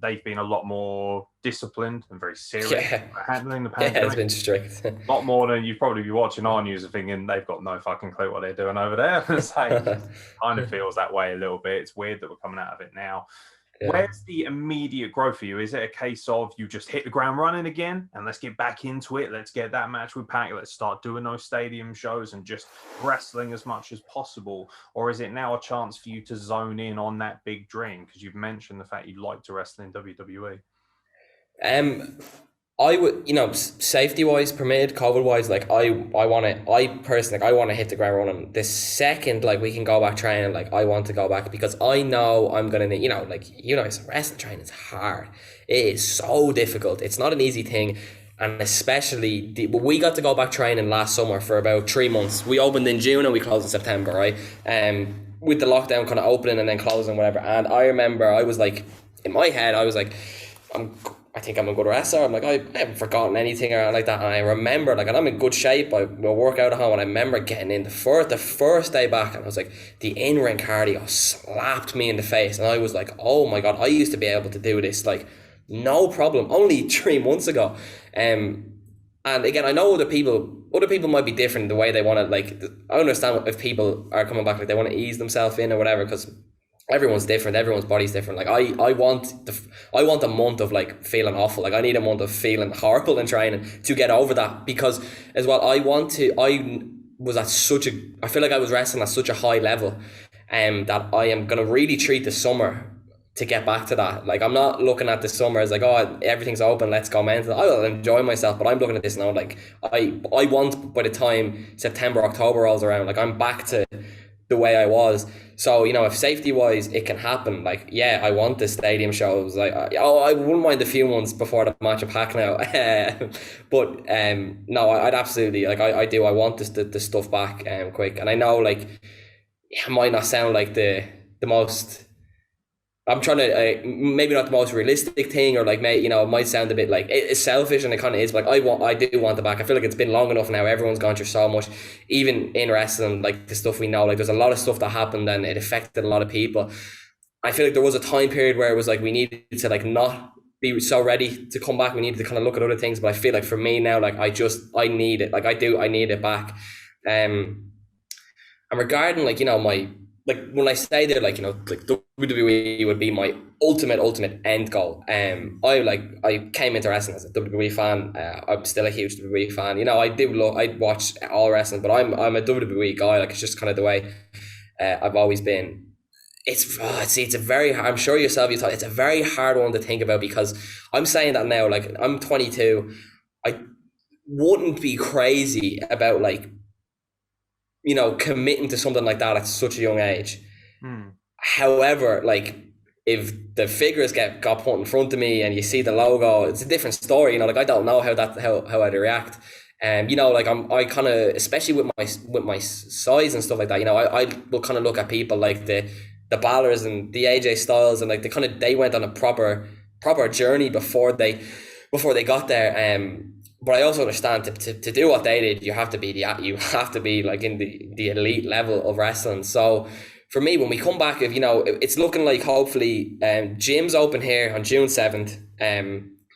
they've been a lot more disciplined and very serious handling the pandemic. Yeah, it's been strict. A lot more than you'd probably be watching our news and thinking they've got no fucking clue what they're doing over there. So it kind of feels that way a little bit. It's weird that we're coming out of it now. Yeah. Where's the immediate growth for you? Is it a case of you just hit the ground running again and let's get back into it? Let's get that match with PAC. Let's start doing those stadium shows and just wrestling as much as possible? Or is it now a chance for you to zone in on that big dream? Because you've mentioned the fact you'd like to wrestle in WWE. I would, safety wise, permitted, COVID wise, like I personally want to hit the ground running. The second, like, we can go back training, like, I want to go back, because I know I'm gonna need, wrestling training is hard. It is so difficult. It's not an easy thing. And especially, we got to go back training last summer for about 3 months. We opened in June and we closed in September, right? With the lockdown kind of opening and then closing, whatever. And I remember I was like, in my head, I was like, I think I'm a good wrestler. I'm like, I haven't forgotten anything or like that. And I remember, like, and I'm in good shape. I will work out at home. And I remember getting in the first day back, and I was like, the in-ring cardio slapped me in the face. And I was like, oh my God, I used to be able to do this, like, no problem, only 3 months ago. And again, I know other people might be different in the way they want to, like, I understand if people are coming back, like, they want to ease themselves in or whatever, because everyone's different, everyone's body's different. Like, I want a month of, like, feeling awful. Like, I need a month of feeling horrible in training to get over that, because as well, I feel like I was wrestling at such a high level, that I am going to really treat the summer to get back to that. Like, I'm not looking at the summer as like, oh, everything's open, let's go mental. I will enjoy myself, but I'm looking at this now like, I want, by the time September, October rolls around, like, I'm back to the way I was. So, if safety wise it can happen, like, yeah, I want the stadium shows. Like, I wouldn't mind a few months before the match of PAC now. But no, I'd absolutely, like, I do. I want the stuff back quick. And I know, like, it might not sound like the most, I'm trying to, maybe not the most realistic thing, or like, it might sound a bit like it's selfish, and it kind of is. But like, I do want it back. I feel like it's been long enough now. Everyone's gone through so much, even in wrestling, like, the stuff we know, like, there's a lot of stuff that happened and it affected a lot of people. I feel like there was a time period where it was like, we needed to, like, not be so ready to come back. We need to kind of look at other things. But I feel like for me now, like I need it. Like I need it back. And regarding like my like when I say that like like WWE would be my ultimate end goal. I came into wrestling as a WWE fan. I'm still a huge WWE fan. I watch all wrestling, but I'm a WWE guy. Like it's just kind of the way I've always been. It's a very hard, I'm sure yourself you thought it's a very hard one to think about, because I'm saying that now, like I'm 22. I wouldn't be crazy about like committing to something like that at such a young age. Hmm. However, like if the figures got put in front of me and you see the logo, it's a different story. Like I don't know how I'd react. Like I kind of, especially with my size and stuff like that. I will kind of look at people like the Ballers and the AJ Styles, and like they went on a proper journey before they got there. But I also understand to do what they did, you have to be like in the elite level of wrestling. So for me, when we come back, if it's looking like hopefully gyms open here on June 7th.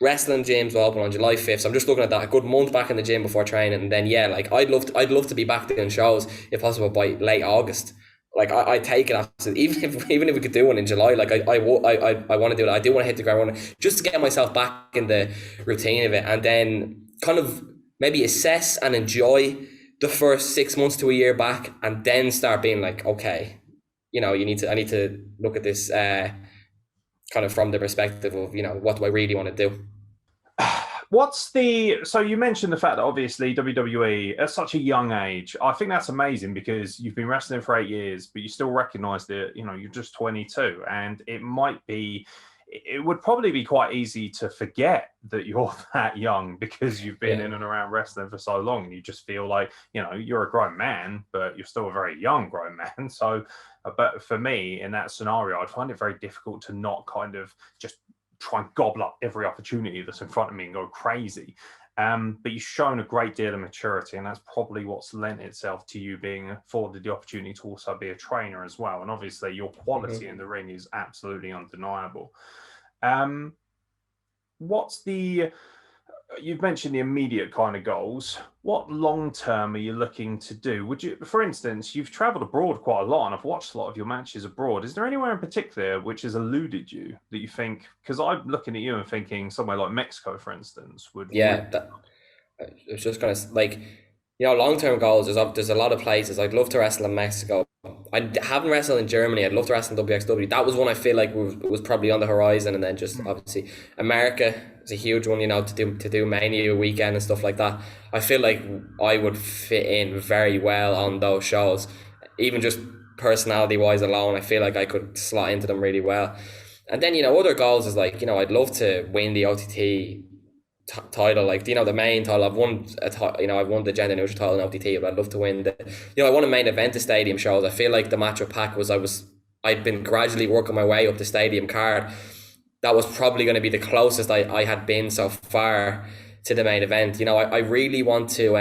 Wrestling gyms will open on July 5th. So I'm just looking at that, a good month back in the gym before training, and then like I'd love to be back doing shows if possible by late August. Like I take it absolutely, even if we could do one in July. Like I want to do it. I do want to hit the ground running just to get myself back in the routine of it, and then kind of maybe assess and enjoy the first 6 months to a year back, and then start being like, okay, I need to look at this kind of from the perspective of what do I really want to do. So you mentioned the fact that obviously WWE at such a young age, I think that's amazing because you've been wrestling for 8 years, but you still recognize that, you're just 22, and it would probably be quite easy to forget that you're that young because you've been in and around wrestling for so long, and you just feel like, you're a grown man, but you're still a very young grown man. So, but for me in that scenario, I'd find it very difficult to not kind of just try and gobble up every opportunity that's in front of me and go crazy. But you've shown a great deal of maturity, and that's probably what's lent itself to you being afforded the opportunity to also be a trainer as well. And obviously your quality in the ring is absolutely undeniable. You've mentioned the immediate kind of goals. What long-term are you looking to do? For instance, you've traveled abroad quite a lot, and I've watched a lot of your matches abroad. Is there anywhere in particular which has eluded you that you think, because I'm looking at you and thinking somewhere like Mexico, for instance, would. Yeah, I was just gonna like, long-term goals. There's a lot of places I'd love to wrestle in Mexico. I haven't wrestled in Germany. I'd love to wrestle in WXW. That was one I feel like was probably on the horizon, and then just obviously America is a huge one. To do Mania weekend and stuff like that. I feel like I would fit in very well on those shows, even just personality wise alone. I feel like I could slot into them really well. And then other goals is like I'd love to win the OTT title, like the main title. I've won I've won the gender neutral title in OTT, but I'd love to win I want to main event the stadium shows. I feel like the match with PAC I'd been gradually working my way up the stadium card. That was probably going to be the closest I had been so far to the main event. I really want to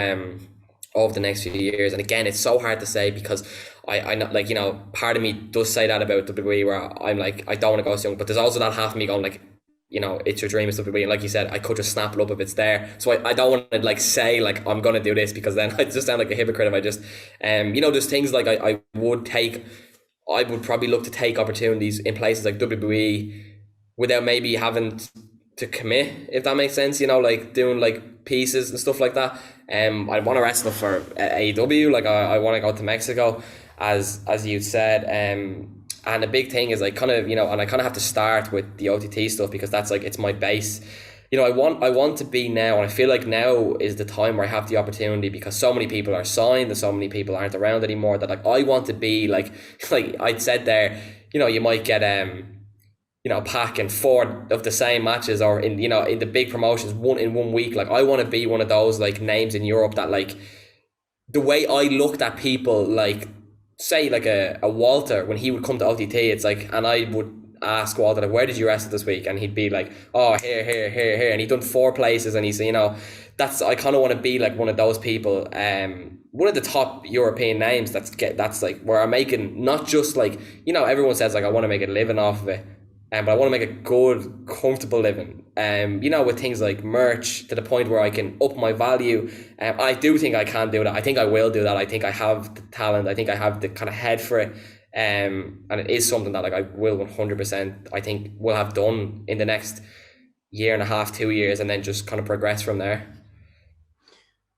over the next few years, and again it's so hard to say because I know, like, part of me does say that about WWE, where I'm like, I don't want to go so young, but there's also that half of me going like, it's your dream and stuff. And like you said, I could just snap it up if it's there. So I don't want to like say like I'm gonna do this, because then I just sound like a hypocrite if I just there's things like I would probably look to take opportunities in places like WWE without maybe having to commit, if that makes sense. Like doing like pieces and stuff like that. I want to wrestle for AEW. Like I want to go to Mexico, as you said. And the big thing is like kind of, and I kind of have to start with the OTT stuff, because that's like, it's my base. I want to be now, and I feel like now is the time where I have the opportunity, because so many people are signed and so many people aren't around anymore, that like I want to be like I said there, you might get PAC in 4 of the same matches, or in in the big promotions in 1 week. Like I want to be one of those like names in Europe that, like, the way I looked at people, like say like a Walter when he would come to OTT, it's like, and I would ask Walter, like, where did you wrestle this week? And he'd be like, oh, here, and he'd done 4 places, and he's that's, I kind of want to be like one of those people, one of the top European names that's like where I'm making, not just like everyone says like I want to make a living off of it, but I want to make a good, comfortable living. With things like merch to the point where I can up my value. I do think I can do that. I think I will do that. I think I have the talent. I think I have the kind of head for it. And it is something that like I will 100%. I think will have done in the next year and a half, 2 years, and then just kind of progress from there.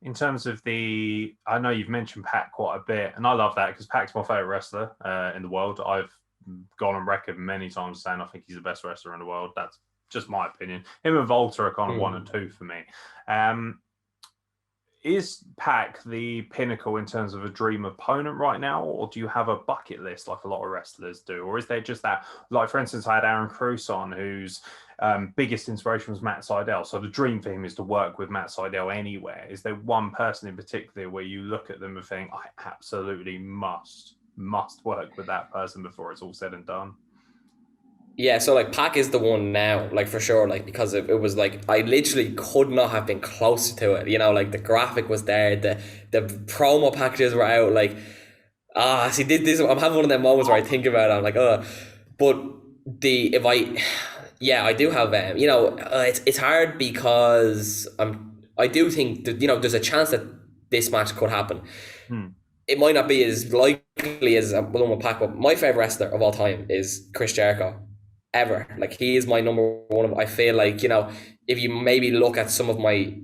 In terms of I know you've mentioned PAC quite a bit, and I love that because PAC's my favorite wrestler in the world. I've gone on record many times saying I think he's the best wrestler in the world. That's just my opinion. Him and Volta are kind of 1 and 2 for me. Is PAC the pinnacle in terms of a dream opponent right now, or do you have a bucket list like a lot of wrestlers do? Or is there just that, like for instance, I had Aeron on, whose biggest inspiration was Matt Sydal. So the dream for him is to work with Matt Sydal anywhere. Is there one person in particular where you look at them and think, I absolutely must work with that person before it's all said and done? Yeah, so like PAC is the one now, like for sure, like because it was like I literally could not have been closer to it. Like the graphic was there, the promo packages were out. Like see, this I'm having one of them moments where I think about it. I'm like, but I do have it's hard because I do think that there's a chance that this match could happen. It might not be as likely as one with PAC, but my favorite wrestler of all time is Chris Jericho. Ever. Like he is my number one. I feel like, if you maybe look at some of my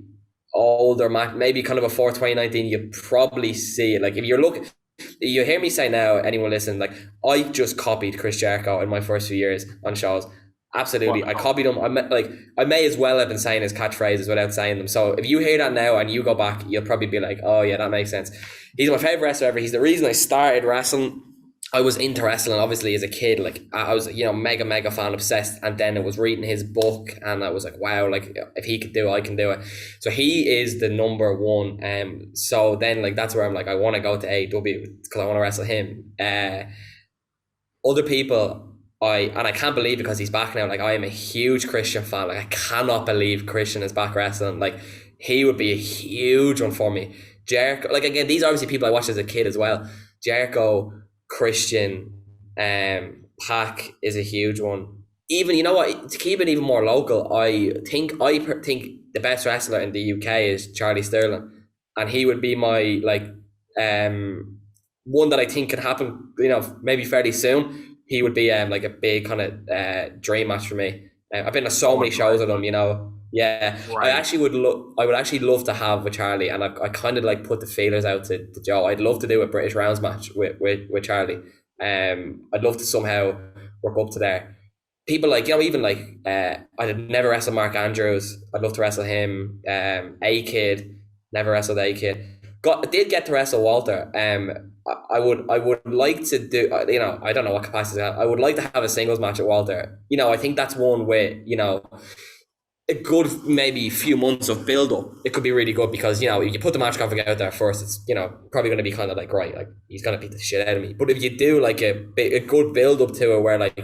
older match, maybe kind of before 2019, you probably see it. Like if you hear me say now, anyone listen, like I just copied Chris Jericho in my first few years on shows. Absolutely. Wow. I copied him. I may as well have been saying his catchphrases without saying them. So if you hear that now and you go back, you'll probably be like, oh yeah, that makes sense. He's my favorite wrestler ever. He's the reason I started wrestling. I was into wrestling obviously as a kid. Like I was mega fan, obsessed, and then it was reading his book and I was like, wow, like if he could do it, I can do it. So he is the number one. So then like that's where I'm like, I want to go to AEW because I want to wrestle him. Other people, I can't believe because he's back now. Like I am a huge Christian fan. Like I cannot believe Christian is back wrestling. Like he would be a huge one for me. Jericho, like again, these are obviously people I watched as a kid as well. Jericho, Christian, PAC is a huge one. Even to keep it even more local, I think the best wrestler in the UK is Charlie Sterling, and he would be my one that I think could happen. Maybe fairly soon. He would be like a big kind of dream match for me. I've been to so many shows with him. Yeah, right. I would actually love to have with Charlie, and I kind of like put the feelers out to Joe. I'd love to do a British rounds match with Charlie. I'd love to somehow work up to there. People like even like I'd never wrestled Mark Andrews. I'd love to wrestle him. A-Kid, never wrestled A-Kid. Did get to wrestle Walter. I would like to do. I don't know what capacity. I would like to have a singles match at Walter. I think that's one way. A good maybe few months of build up, it could be really good because if you put the match graphic out there first, it's probably going to be kind of like, right, like he's going to beat the shit out of me. But if you do like a good build up to it where like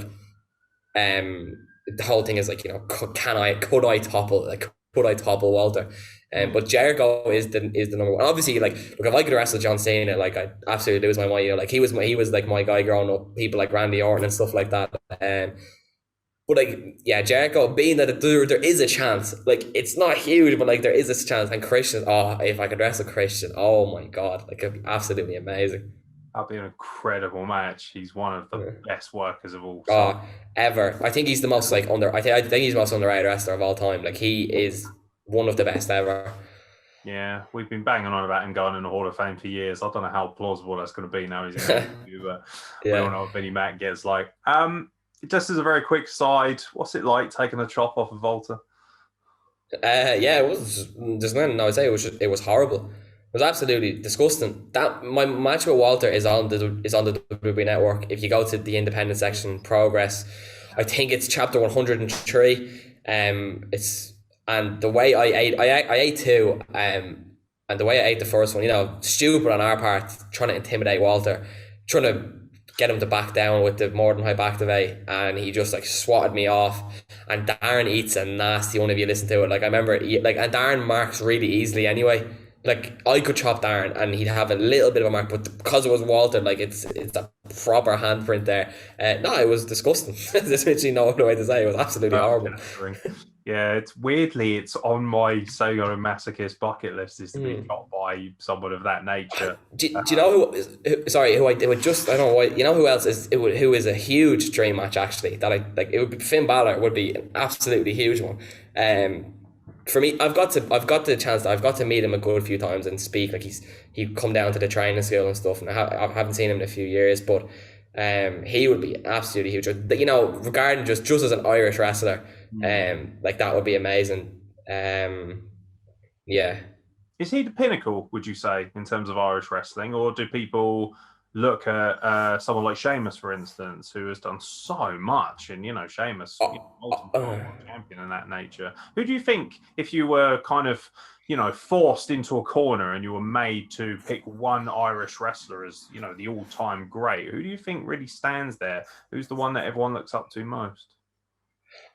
the whole thing is like could I topple Walter? But Jericho is the number one. Obviously, like look, if I could wrestle John Cena, like I'd absolutely lose my mind. Like he was like my guy growing up. People like Randy Orton and stuff like that. But like, yeah, Jericho, being that there is a chance, like it's not huge, but like there is this chance. And Christian, if I could wrestle Christian, oh my god, like it'd be absolutely amazing. That'd be an incredible match. He's one of the best workers of all time. Ever. I think he's the most like I think he's the most underrated wrestler of all time. Like he is one of the best ever. Yeah, we've been banging on about him going in the Hall of Fame for years. I don't know how plausible that's going to be now. He's in but we all know what Vinnie Mac gets like. Just as a very quick side, what's it like taking a chop off of Volta? Yeah, it was. There's nothing I would say. It was horrible. It was absolutely disgusting. That my match with Walter is on the WWE Network. If you go to the independent section, Progress, I think it's chapter 103. It's and the way I ate two. And the way I ate the first one, stupid on our part, trying to intimidate Walter, trying to get him to back down with the more than hype activate, and he just like swatted me off. And Darren eats a nasty one if you listen to it. Like I remember, and Darren marks really easily anyway. like I could chop Darren and he'd have a little bit of a mark, but because it was Walter, like it's a proper handprint there. No, it was disgusting. There's literally no other way to say it. It was absolutely horrible. Yeah, it's weirdly it's on my sadomasochist bucket list is to be Mm. shot by someone of that nature. Do you know sorry, who I it would just I don't know why, you know who else is who is a huge dream match actually that I like, it would be Finn Balor would be an absolutely huge one. Um, for me, I've got the chance, I've got to meet him a good few times and speak. Like he'd come down to the training school and stuff, and I haven't seen him in a few years, but he would be absolutely huge. You know, regarding just as an Irish wrestler, like that would be amazing. Yeah. Is he the pinnacle, would you say, in terms of Irish wrestling, or do people look at someone like Sheamus, for instance, who has done so much, and Sheamus, multiple world champion and that nature? Who do you think, if you were kind of, forced into a corner and you were made to pick one Irish wrestler as, the all-time great, who do you think really stands there? Who's the one that everyone looks up to most?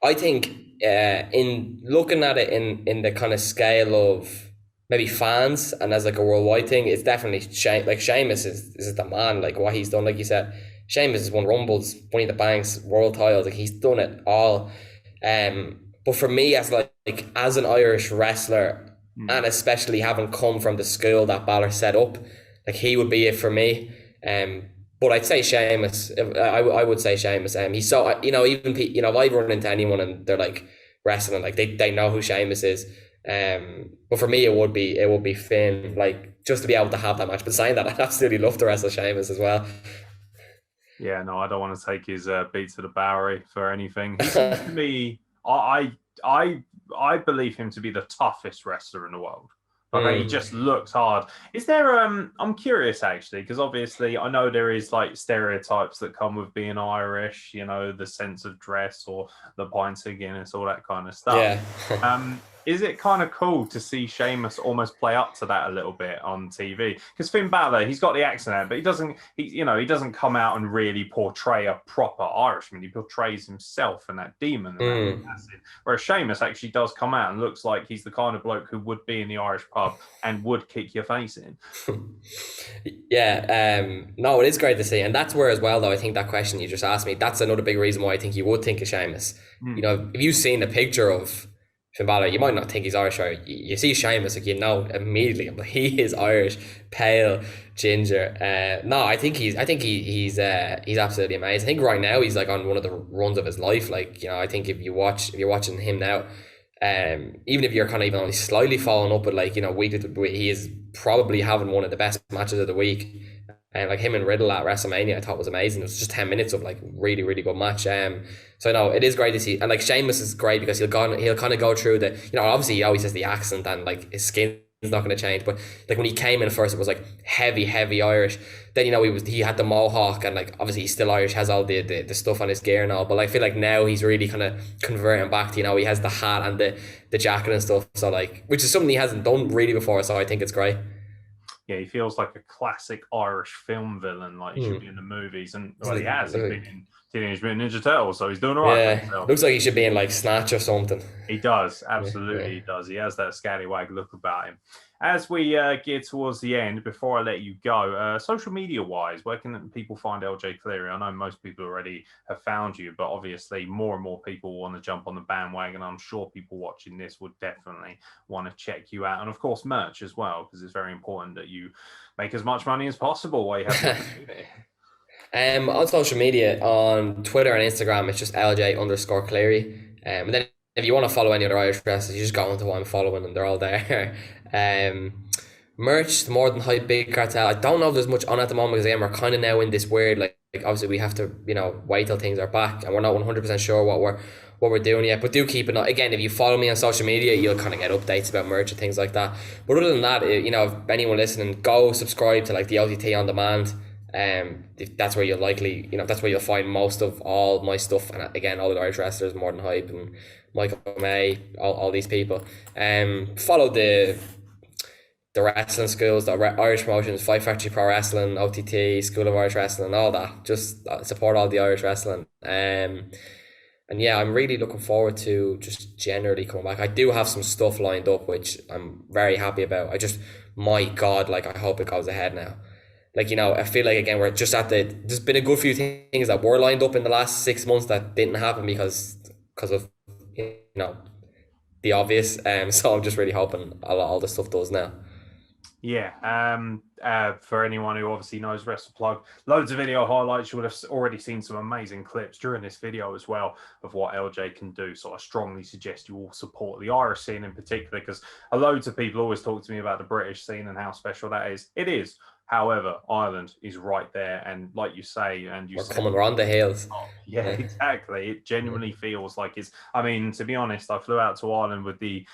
I think in looking at it in the kind of scale of maybe fans and as like a worldwide thing, it's definitely like Sheamus is the man. Like what he's done, like you said, Sheamus has won Rumbles, Money in the Banks, World Titles. Like he's done it all. But for me, as like as an Irish wrestler, and especially having come from the school that Balor set up, like he would be it for me. But I'd say Sheamus. I would say Sheamus. He's so even if I run into anyone and they're like wrestling, like they know who Sheamus is. But for me, it would be Finn. Like just to be able to have that match. But saying that, I'd absolutely love to wrestle Sheamus as well. Yeah, no, I don't want to take his beat to the Bowery for anything. He seems to me, I believe him to be the toughest wrestler in the world. Like he just looks hard. Is there I'm curious actually, because obviously I know there is like stereotypes that come with being Irish, the sense of dress or the pints of Guinness, all that kind of stuff. Yeah. Is it kind of cool to see Sheamus almost play up to that a little bit on TV? Because Finn Balor, he's got the accent, but he doesn't come out and really portray a proper Irishman. He portrays himself and that demon. And that whereas Sheamus actually does come out and looks like he's the kind of bloke who would be in the Irish pub and would kick your face in. Yeah. No, it is great to see. And that's where as well, though, I think that question you just asked me, that's another big reason why I think you would think of Sheamus. If you've seen a picture of Finn Balor, you might not think he's Irish. Or you see Sheamus, like immediately, but he is Irish, pale, ginger. No, I think he's absolutely amazing. I think right now he's like on one of the runs of his life. Like I think if you're watching him now, even if you're kind of even only slightly following up with like week to week, he is probably having one of the best matches of the week. And like him and Riddle at WrestleMania, I thought was amazing. It was just 10 minutes of like really, really good match. So no, it is great to see. And like Sheamus is great because he'll kind of go through the, obviously he always has the accent and like his skin is not going to change. But like when he came in first, it was like heavy Irish. Then he had the mohawk and like obviously he's still Irish, has all the stuff on his gear and all. But like, I feel like now he's really kind of converting back to he has the hat and the jacket and stuff. So like, which is something he hasn't done really before. So I think it's great. Yeah, he feels like a classic Irish film villain, like he should be in the movies, and he has. He's been in Teenage Mutant Ninja Turtles, so he's doing all right. Yeah, looks like he should be in like Snatch or something. He does, absolutely, he does. He has that scallywag look about him. As we get towards the end, before I let you go, social media-wise, where can people find LJ Cleary? I know most people already have found you, but obviously more and more people want to jump on the bandwagon. I'm sure people watching this would definitely want to check you out. And, of course, merch as well, because it's very important that you make as much money as possible while you have the opportunity. On social media, on Twitter and Instagram, it's just LJ_Cleary. And then if you want to follow any other Irish wrestlers, you just go into what I'm following and they're all there. Merch, the More Than Hype Big Cartel. I don't know if there's much on at the moment because again, we're kind of now in this weird, like obviously we have to, wait till things are back and we're not 100% sure what we're doing yet. But do keep an eye. Again, if you follow me on social media, you'll kind of get updates about merch and things like that. But other than that, if anyone listening, go subscribe to like the OTT on demand. That's where you'll likely, that's where you'll find most of all my stuff. And again, all the Irish wrestlers, More Than Hype and Michael May, all these people. Follow the wrestling schools, the Irish promotions, Fight Factory Pro Wrestling, OTT, School of Irish Wrestling, all that. Just support all the Irish wrestling. And yeah, I'm really looking forward to just generally coming back. I do have some stuff lined up, which I'm very happy about. I just my God, like I hope it goes ahead now. Like, I feel like again we're just there's been a good few things that were lined up in the last 6 months that didn't happen because of you know the obvious. So I'm just really hoping all the stuff does now. Yeah. For anyone who obviously knows Wrestle Plug, loads of video highlights. You would have already seen some amazing clips during this video as well of what LJ can do. So I strongly suggest you all support the Irish scene in particular, because loads of people always talk to me about the British scene and how special that is. It is. However, Ireland is right there. And like you say, and you We're said, coming around the hills. yeah, Yeah. exactly. It Yeah. genuinely feels like it's. I mean, to be honest, I flew out to Ireland with the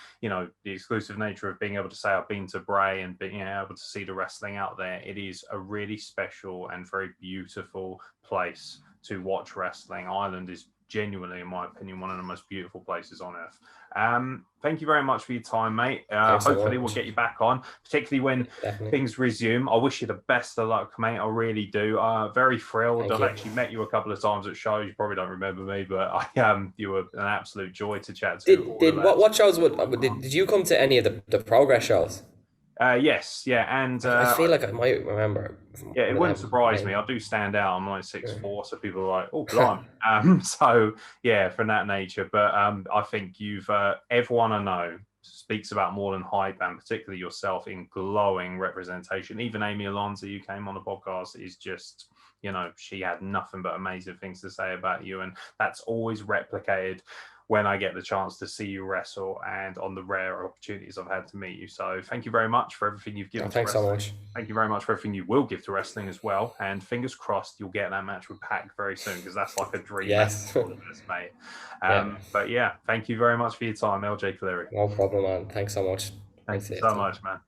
exclusive nature of being able to say I've been to Bray and being able to see the wrestling out there. It is a really special and very beautiful place to watch wrestling. Ireland is genuinely, in my opinion, one of the most beautiful places on earth. Thank you very much for your time, mate. Thanks so Hopefully we'll much. get you back on, particularly when Definitely. things resume. I wish you the best of luck, mate. I really do. Very thrilled. Thank I've you. actually met you a couple of times at shows. You probably don't remember me, but you were an absolute joy to chat to. Did All the did what lads. shows did you come to any of the progress shows? Yes, yeah, and I feel like I might remember yeah, it one of wouldn't them. surprise me. Maybe. I do stand out. I'm like Yeah. 6'4", so people are like, "Oh, blimey." So yeah, from that nature. But I think you've everyone I know speaks about more than hype, and particularly yourself in glowing representation. Even Amy Alonso, you came on the podcast, is just she had nothing but amazing things to say about you, and that's always replicated when I get the chance to see you wrestle and on the rare opportunities I've had to meet you. So thank you very much for everything you've Oh, given to thanks so wrestling. much. Thank you very much for everything you will give to wrestling as well. And fingers crossed you'll get that match with PAC very soon, because that's like a dream match Yes. for all of us, mate. Yeah. But yeah, thank you very much for your time, LJ Cleary. No problem, man. Thanks so much. Thank Great you to so talk. much, man.